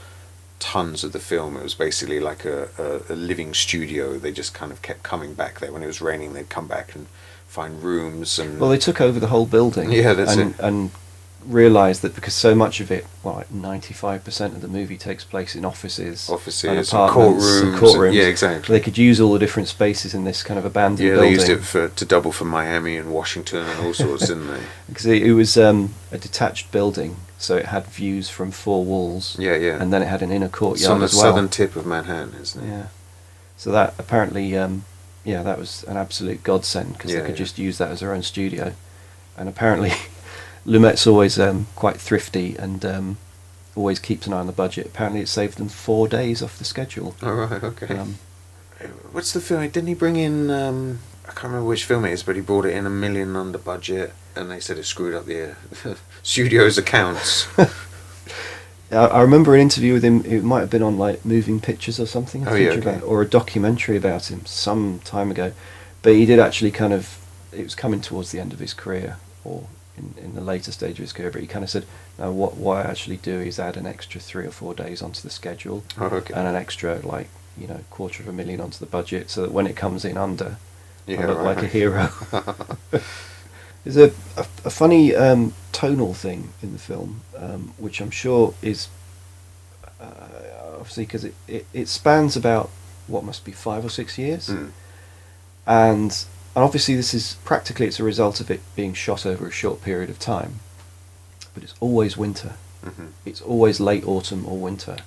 tons of the film. It was basically like a living studio. They just kind of kept coming back there. When it was raining, they'd come back and find rooms. And well, they took over the whole building. Yeah, that's it. And realised that because so much of it, like 95% of the movie takes place in offices and apartments and courtrooms. Yeah, exactly. They could use all the different spaces in this kind of abandoned building. Yeah, they used it to double for Miami and Washington and all sorts, didn't they? Because it was a detached building, so it had views from 4 walls. Yeah. And then it had an inner courtyard it's on the as well. southern tip of Manhattan, isn't it? Yeah. So that apparently, that was an absolute godsend, because they could just use that as their own studio. And apparently Lumet's always quite thrifty and always keeps an eye on the budget. Apparently it saved them 4 days off the schedule. Oh, right, okay. What's the film? Didn't he bring in, I can't remember which film it is, but he brought it in $1 million under budget, and they said it screwed up the studio's accounts. I remember an interview with him. It might have been on like Moving Pictures or something, or a documentary about him some time ago. But he did actually it was coming towards the end of his career, or in the later stage of his career, but he kind of said, no, what I actually do is add an extra 3 or 4 days onto the schedule, and an extra $250,000 onto the budget, so that when it comes in under, I look like a hero. There's a funny tonal thing in the film, which I'm sure is obviously because it spans about what must be 5 or 6 years, and obviously this is practically it's a result of it being shot over a short period of time, but it's always winter. It's always late autumn or winter.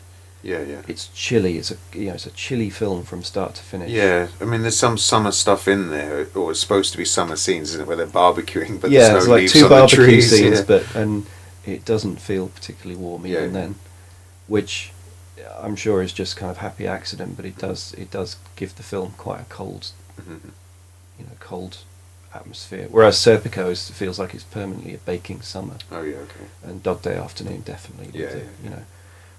Yeah. It's chilly. It's a chilly film from start to finish. Yeah, I mean, there's some summer stuff in there, or it's supposed to be summer scenes, isn't it, where they're barbecuing, but there's no leaves on the trees. Yeah, it's like 2 barbecue scenes, and it doesn't feel particularly warm even then, which I'm sure is just kind of happy accident, but it does give the film quite a cold, cold atmosphere. Whereas Serpico feels like it's permanently a baking summer. Oh yeah, okay. And Dog Day Afternoon definitely. Yeah.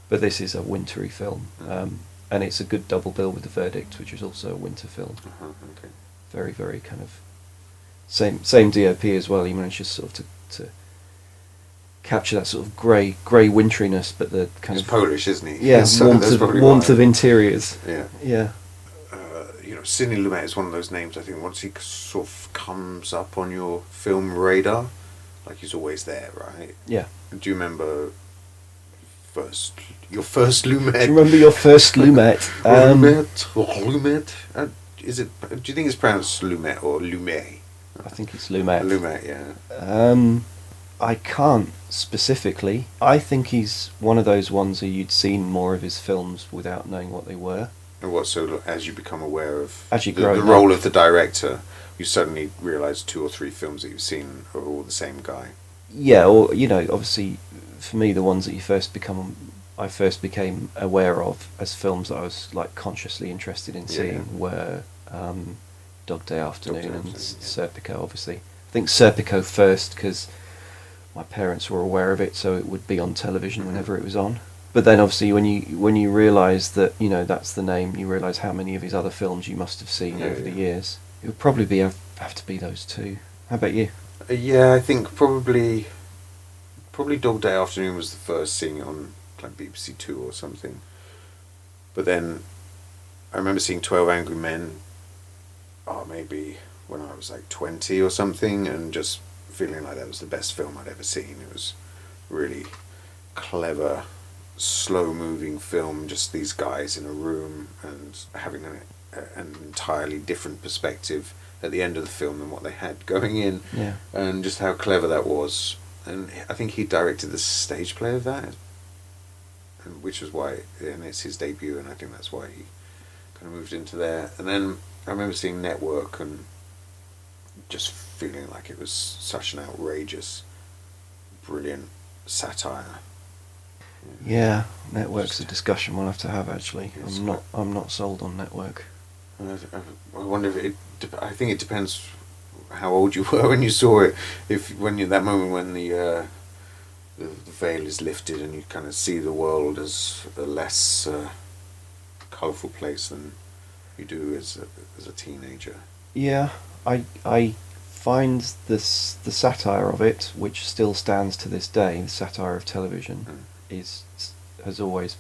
But this is a wintry film, and it's a good double bill with The Verdict, which is also a winter film. Okay. Very, very kind of same DOP as well. He manages sort of to capture that sort of grey winteriness, but the kind He's of Polish, isn't he? Yeah, so warmth of interiors. Yeah. Yeah. Sidney Lumet is one of those names. I think once he sort of comes up on your film radar, like he's always there, right? Yeah. Do you remember your first Lumet? Do you remember your first Lumet? Lumet? Is it? Do you think it's pronounced Lumet or Lumet? I think it's Lumet. Lumet, yeah. I can't specifically. I think he's one of those ones who you'd seen more of his films without knowing what they were. And what? So as you become aware of the role of the director, you suddenly realise 2 or 3 films that you've seen are all the same guy. Yeah, or obviously, for me, the ones that you first become I first became aware of as films that I was like consciously interested in seeing were Dog Day Afternoon and Serpico, obviously. I think Serpico first because my parents were aware of it, so it would be on television whenever it was on. But then obviously when you realise that, you know, that's the name, you realise how many of his other films you must have seen over the years. It would probably have to be those two. How about you? Yeah, I think probably Dog Day Afternoon was the first, seeing it on like BBC Two or something. But then I remember seeing 12 Angry Men, maybe when I was like 20 or something, and just feeling like that was the best film I'd ever seen. It was really clever, slow-moving film, just these guys in a room and having an entirely different perspective at the end of the film than what they had going in, and just how clever that was. And I think he directed the stage play of that, and which was why, and it's his debut, and I think that's why he kind of moved into there. And then I remember seeing Network and just feeling like it was such an outrageous, brilliant satire. Yeah, Network's a discussion we'll have to have, actually. I'm not sold on Network. I wonder if I think it depends how old you were when you saw it. That moment when the veil is lifted and you kind of see the world as a less colourful place than you do as a teenager. Yeah, I find the satire of it, which still stands to this day, the satire of television, has always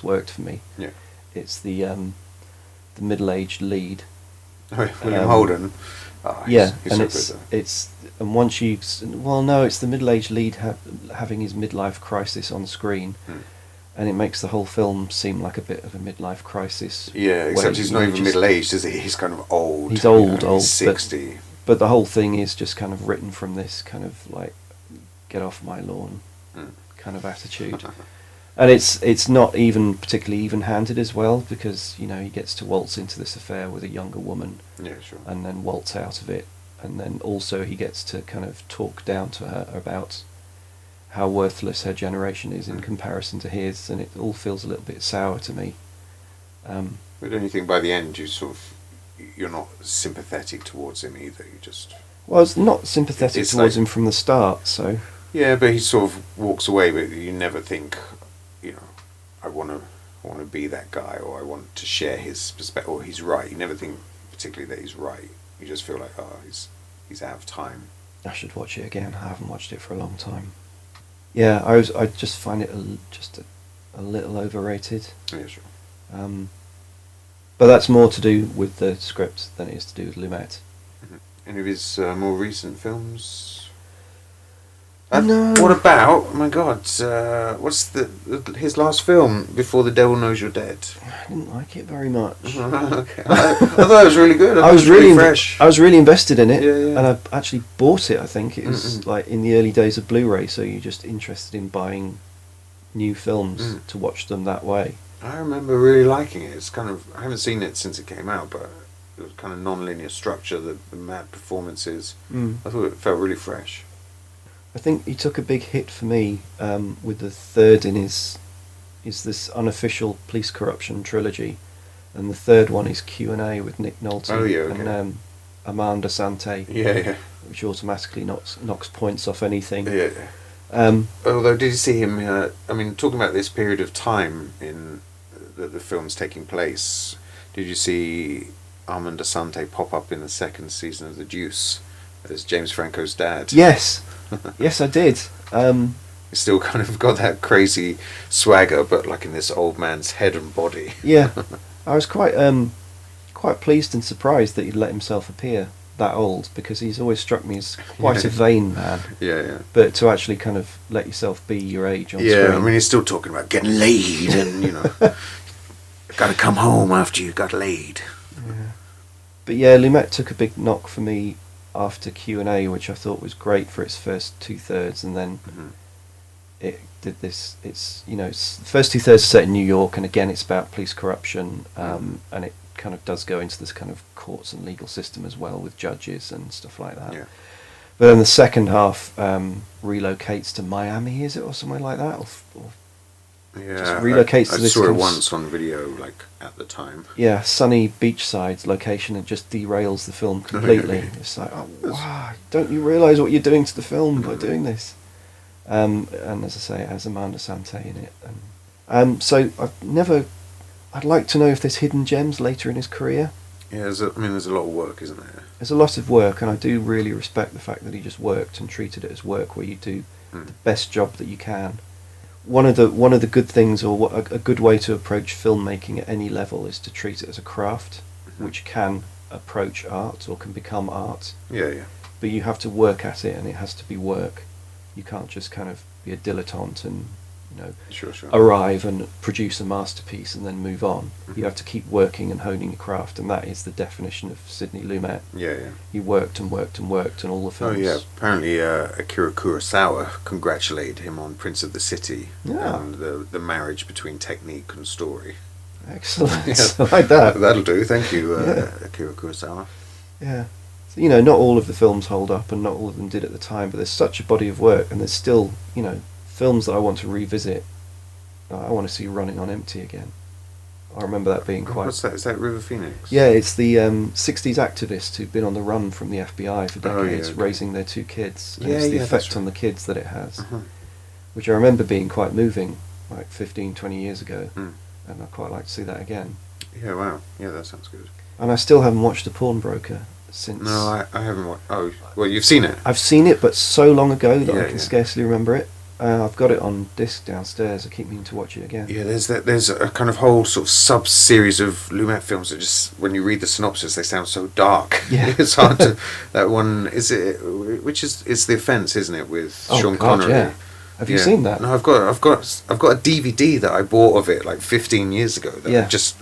worked for me. Yeah, it's the middle-aged lead. William Holden. He's and so it's once it's the middle-aged lead having his midlife crisis on screen, and it makes the whole film seem like a bit of a midlife crisis. Yeah, except he's not even middle-aged, is he? He's kind of old. He's old. He's 60. But the whole thing is just kind of written from this kind of like, get off my lawn kind of attitude. And it's not even particularly even-handed as well, because, you know, he gets to waltz into this affair with a younger woman, and then waltz out of it, and then also he gets to kind of talk down to her about how worthless her generation is in comparison to his, and it all feels a little bit sour to me. But don't you think by the end you're not sympathetic towards him either? You just it's not sympathetic towards him from the start, so yeah, but he sort of walks away, but you never think, you know, I want to be that guy, or I want to share his perspective, or he's right. You never think particularly that he's right. You just feel like, he's out of time. I should watch it again. I haven't watched it for a long time. Yeah, I just find it just a little overrated. Yeah, sure. But that's more to do with the script than it is to do with Lumet. Mm-hmm. Any of his more recent films? No. What about? Oh my God! What's his last film before The Devil Knows You're Dead? I didn't like it very much. Okay, I thought it was really good. I was really fresh. I was really invested in it, yeah. and I actually bought it. I think it was like in the early days of Blu-ray, so you're just interested in buying new films to watch them that way. I remember really liking it. It's kind of, I haven't seen it since it came out, but it was kind of non-linear structure, the mad performances. I thought it felt really fresh. I think he took a big hit for me with the third in is this unofficial police corruption trilogy, and the third one is Q&A with Nick Nolte and Amanda Sante. Yeah. Which automatically knocks points off anything. Yeah. Although, did you see him? Talking about this period of time in the film's taking place, did you see Armand Assante pop up in the second season of The Deuce as James Franco's dad? Yes. Yes, I did. He's still kind of got that crazy swagger, but like in this old man's head and body. Yeah, I was quite pleased and surprised that he'd let himself appear that old, because he's always struck me as quite a vain man. Yeah. But to actually kind of let yourself be your age on screen. Yeah, I mean, he's still talking about getting laid and, you know, got to come home after you got laid. Yeah. But yeah, Lumet took a big knock for me after Q&A, which I thought was great for its first 2/3, and then it did this. It's the first 2/3 are set in New York, and again it's about police corruption, and it kind of does go into this kind of courts and legal system as well, with judges and stuff like that. Yeah. But then the second half relocates to Miami, is it, or somewhere like that, or Yeah, just relocates I to this saw it kind of once on video, like at the time. yeah, sunny beachside location and just derails the film completely. Really? It's like, oh, wow, don't you realise what you're doing to the film by doing this? And as I say, it has Amanda Sante in it. So I'd like to know if there's hidden gems later in his career. Yeah, there's a lot of work, isn't there? There's a lot of work, and I do really respect the fact that he just worked and treated it as work, where you do the best job that you can. One of the good things, or a good way to approach filmmaking at any level, is to treat it as a craft, which can approach art or can become art. Yeah, yeah. But you have to work at it, and it has to be work. You can't just kind of be a dilettante and Sure. arrive and produce a masterpiece and then move on. You have to keep working and honing your craft, and that is the definition of Sidney Lumet. Yeah. He worked and worked and worked on all the films. Oh yeah, apparently Akira Kurosawa congratulated him on Prince of the City and the marriage between technique and story. Excellent. Yeah. I like that. That'll do. Thank you, Akira Kurosawa. Yeah. So, not all of the films hold up, and not all of them did at the time, but there's such a body of work, and there's still, films that I want to revisit. I want to see Running on Empty again. I remember that being quite... What's that? Is that River Phoenix? Yeah, it's the 60s activists who've been on the run from the FBI for decades, raising their 2 kids. And it's the effect on the kids that it has, which I remember being quite moving, like 15, 20 years ago, and I'd quite like to see that again. Yeah, wow. Yeah, that sounds good. And I still haven't watched The Pawnbroker since... No, I haven't watched... Oh, well, you've seen it? I've seen it, but so long ago that I can scarcely remember it. I've got it on disc downstairs. I keep meaning to watch it again. Yeah, there's a kind of whole sort of sub-series of Lumet films that just, when you read the synopsis, they sound so dark. Yeah. It's hard to... That one, is it... Which is The Offence, isn't it, with Sean Connery? Yeah. Have you seen that? No, I've got a DVD that I bought of it like 15 years ago. That just...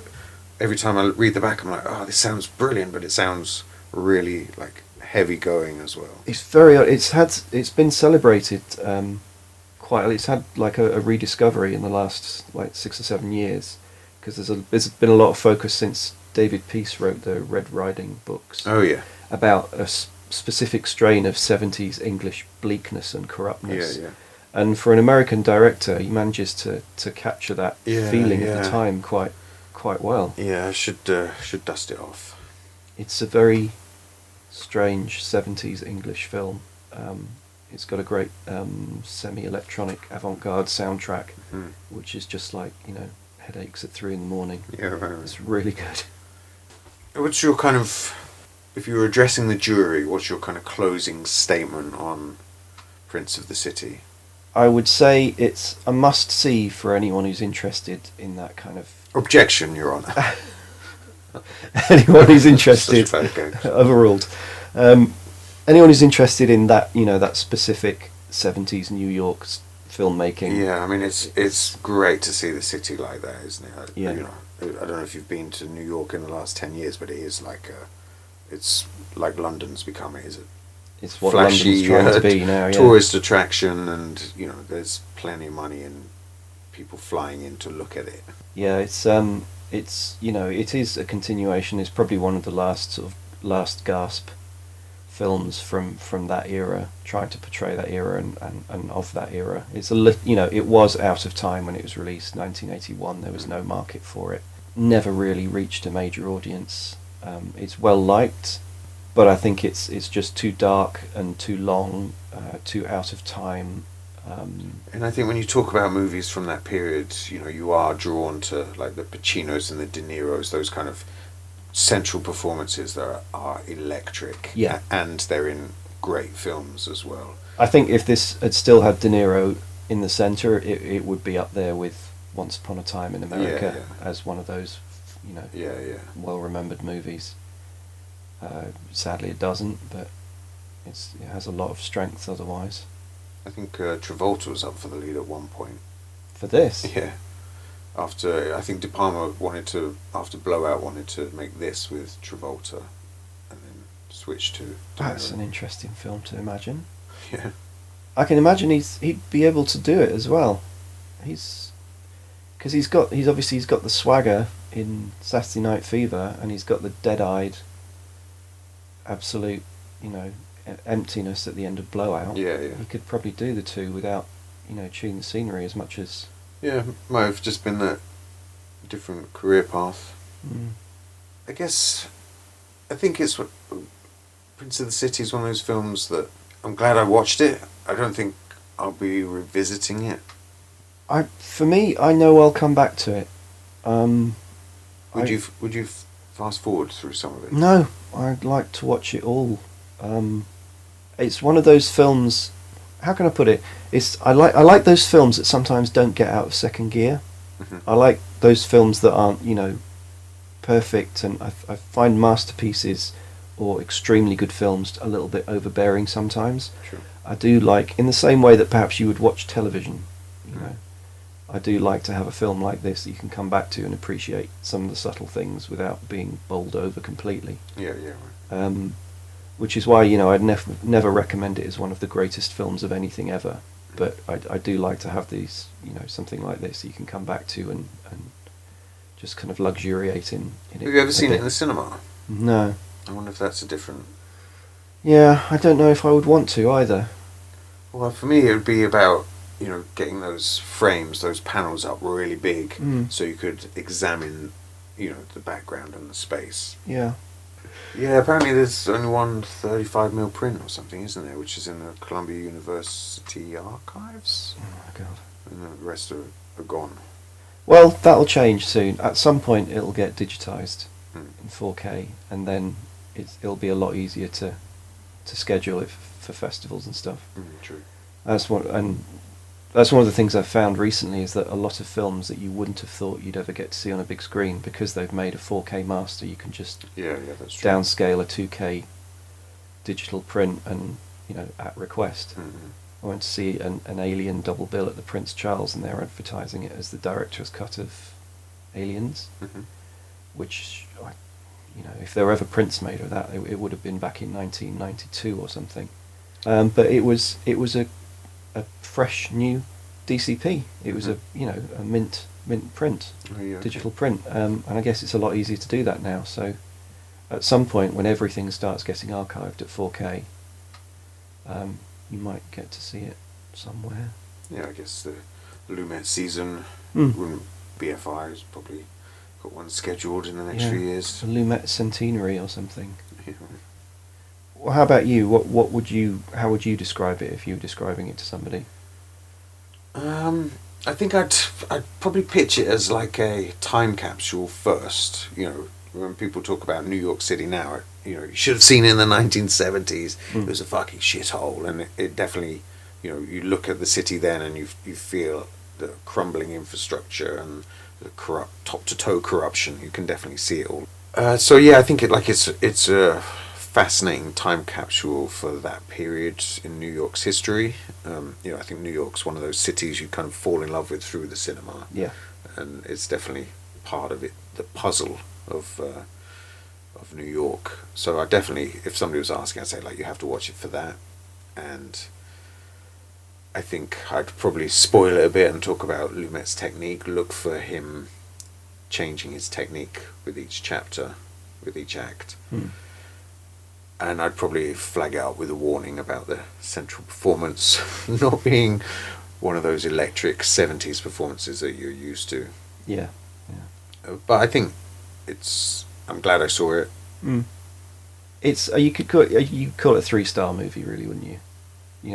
Every time I read the back, I'm like, oh, this sounds brilliant, but it sounds really, like, heavy going as well. It's been celebrated... it's had like a rediscovery in the last like 6 or 7 years, because there's been a lot of focus since David Peace wrote the Red Riding books. Oh yeah. About a specific strain of 70s English bleakness and corruptness. Yeah. And for an American director, he manages to capture that feeling of the time quite well. Yeah, I should dust it off. It's a very strange 70s English film. It's got a great semi-electronic avant-garde soundtrack, which is just like, headaches at 3 a.m. Yeah, right. It's really good. What's your kind of... If you were addressing the jury, what's your kind of closing statement on Prince of the City? I would say it's a must-see for anyone who's interested in that kind of... Objection, Your Honour. Anyone who's interested... Overruled. Anyone who's interested in that, that specific 70s New York filmmaking. Yeah, I mean, it's great to see the city like that, isn't it? Yeah. I don't know if you've been to New York in the last 10 years, but it is like it's like London's become it, is it? It's what flashy, London's trying to be now, tourist attraction, and there's plenty of money and people flying in to look at it. Yeah, it's it is a continuation. It's probably one of the last gasp films from that era, trying to portray that era and of that era. It's it was out of time when it was released, 1981. There was no market for it. Never really reached a major audience. It's well liked, but I think it's just too dark and too long, too out of time. And I think when you talk about movies from that period, you are drawn to like the Pacinos and the De Niros, those kind of central performances that are electric. Yeah. And they're in great films as well. I think if this had still had De Niro in the centre, it would be up there with Once Upon a Time in America as one of those, well-remembered movies. Sadly it doesn't, but it has a lot of strength otherwise. I think Travolta was up for the lead at one point. For this? Yeah. After, I think De Palma after Blowout, wanted to make this with Travolta, and then switch to... That's an interesting film to imagine. Yeah. I can imagine he'd be able to do it as well. Because he's got the swagger in Saturday Night Fever, and he's got the dead-eyed, absolute, emptiness at the end of Blowout. Yeah. He could probably do the two without, chewing the scenery as much as Yeah, might have just been that different career path. Mm. I think it's what Prince of the City is one of those films that I'm glad I watched it. I don't think I'll be revisiting it. For me, I know I'll come back to it. Would you fast forward through some of it? No, I'd like to watch it all. It's one of those films. How can I put it? I like those films that sometimes don't get out of second gear. Mm-hmm. I like those films that aren't, perfect, and I find masterpieces or extremely good films a little bit overbearing sometimes. Sure. I do like, in the same way that perhaps you would watch television, I do like to have a film like this that you can come back to and appreciate some of the subtle things without being bowled over completely. Yeah, right. Which is why, I'd never recommend it as one of the greatest films of anything ever. But I do like to have these, something like this that you can come back to and just kind of luxuriate in it. Have you ever seen it in the cinema? No. I wonder if that's a different... Yeah, I don't know if I would want to either. Well, for me it would be about, getting those frames, those panels up really big so you could examine, the background and the space. Yeah. Yeah, apparently there's only one 35mm print or something, isn't there, which is in the Columbia University archives. Oh my God. And the rest are gone. Well, that'll change soon. At some point it'll get digitised in 4K, and then it'll be a lot easier to schedule it for festivals and stuff. True. That's one of the things I've found recently, is that a lot of films that you wouldn't have thought you'd ever get to see on a big screen, because they've made a 4K master, you can just that's true. downscale a 2K digital print and, at request. Mm-hmm. I went to see an Alien double bill at the Prince Charles, and they're advertising it as the director's cut of Aliens, which, if there were ever prints made of that, it would have been back in 1992 or something. But it was a fresh new DCP. It was a mint print, digital print, and I guess it's a lot easier to do that now. So at some point, when everything starts getting archived at 4K, you might get to see it somewhere. Yeah, I guess the Lumet season wouldn't BFI has probably got one scheduled in the next few years. The Lumet centenary or something. Yeah. Well, how about you? How would you describe it if you were describing it to somebody? I think I'd probably pitch it as like a time capsule first. When people talk about New York City now, you should have seen it in the 1970s. It was a fucking shithole, and it definitely, you look at the city then and you feel the crumbling infrastructure and the corrupt, top to toe corruption. You can definitely see it all. So yeah, I think it's a fascinating time capsule for that period in New York's history. I think New York's one of those cities you kind of fall in love with through the cinema. Yeah. And it's definitely part of it, the puzzle of New York. So I definitely, if somebody was asking, I'd say you have to watch it for that. And I think I'd probably spoil it a bit and talk about Lumet's technique. Look for him changing his technique with each chapter, with each act. And I'd probably flag it up with a warning about the central performance not being one of those electric 70s performances that you're used to. Yeah. But I think I'm glad I saw it. It's you could call it a 3-star movie, really, wouldn't you?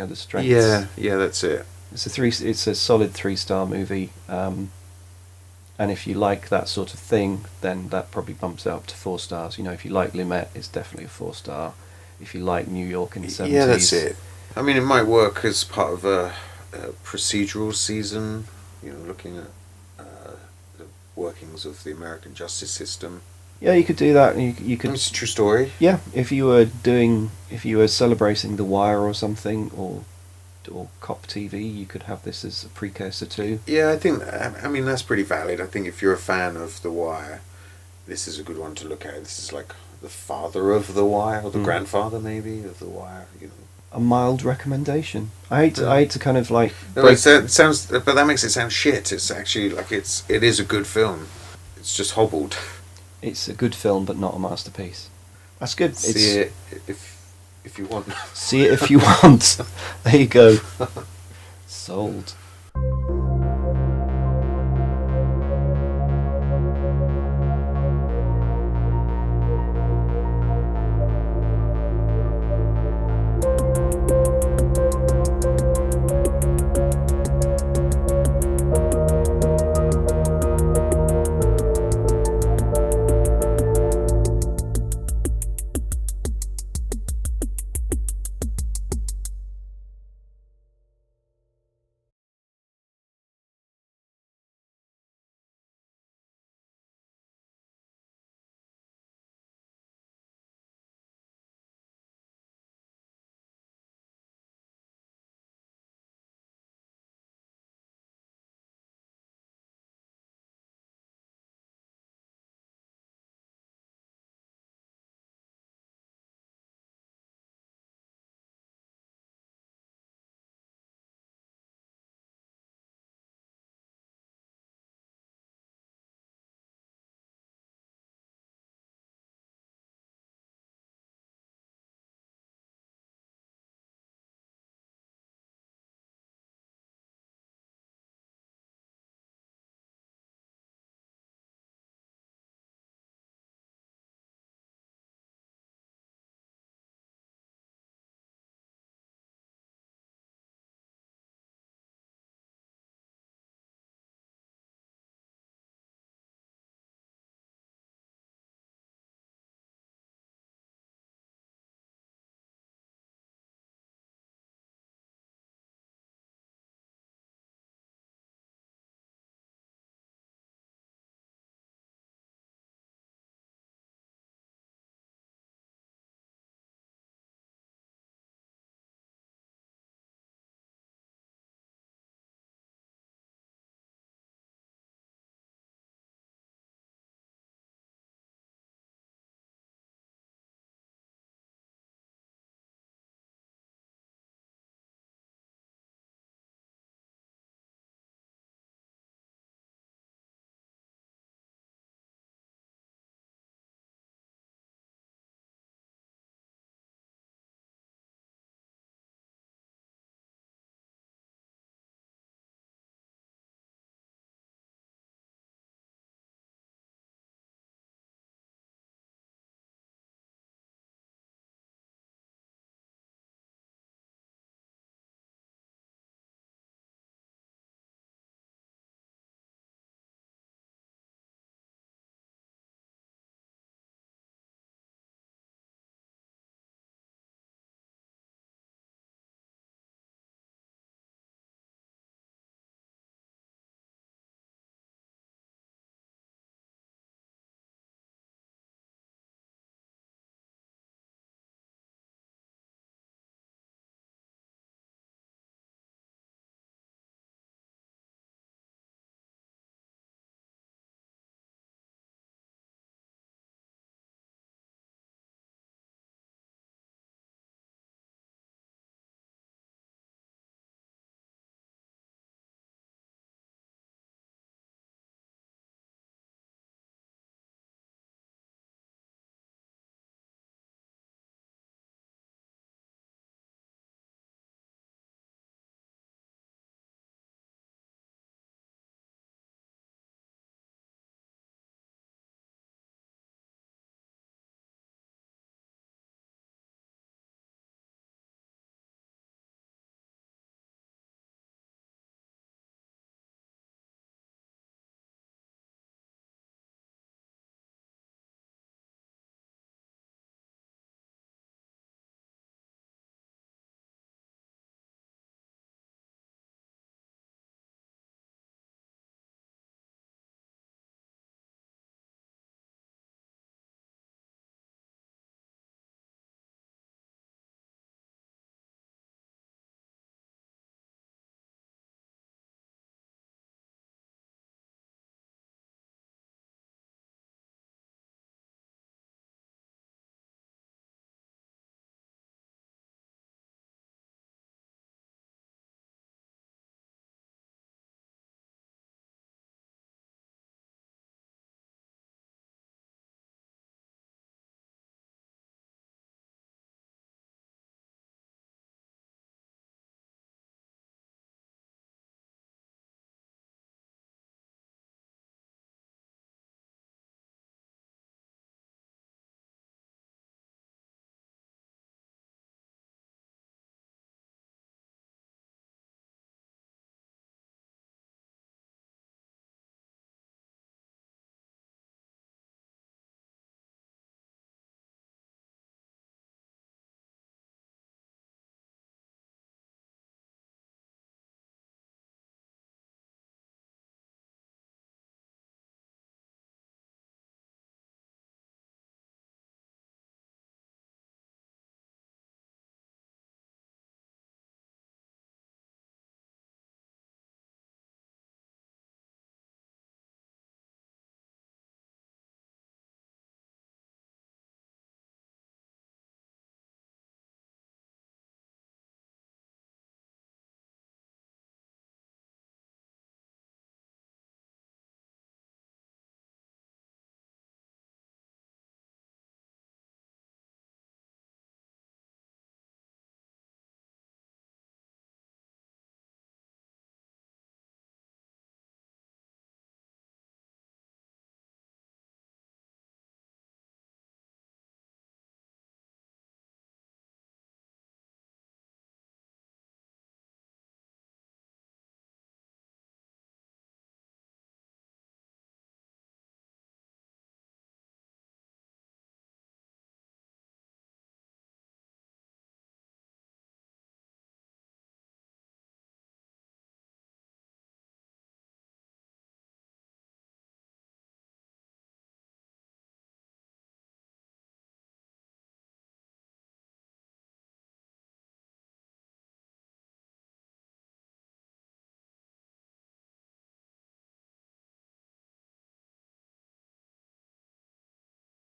The strengths. Yeah, that's it. It's a solid 3-star movie. And if you like that sort of thing, then that probably bumps it up to 4 stars. If you like Lumet, it's definitely a 4-star. If you like New York in the 70s... Yeah, that's it. I mean, it might work as part of a procedural season, looking at the workings of the American justice system. Yeah, you could do that. You could... It's a true story. Yeah, if you were celebrating The Wire or something, or Cop TV, you could have this as a precursor to. Yeah, I mean that's pretty valid. I think if you're a fan of The Wire, this is a good one to look at. This is like the father of The Wire, or the grandfather maybe of The Wire. A mild recommendation. I hate to kind of like. No, it sounds, but that makes it sound shit. It's actually it is a good film. It's just hobbled. It's a good film, but not a masterpiece. That's good. See it if you want. See it if you want. There you go. Sold.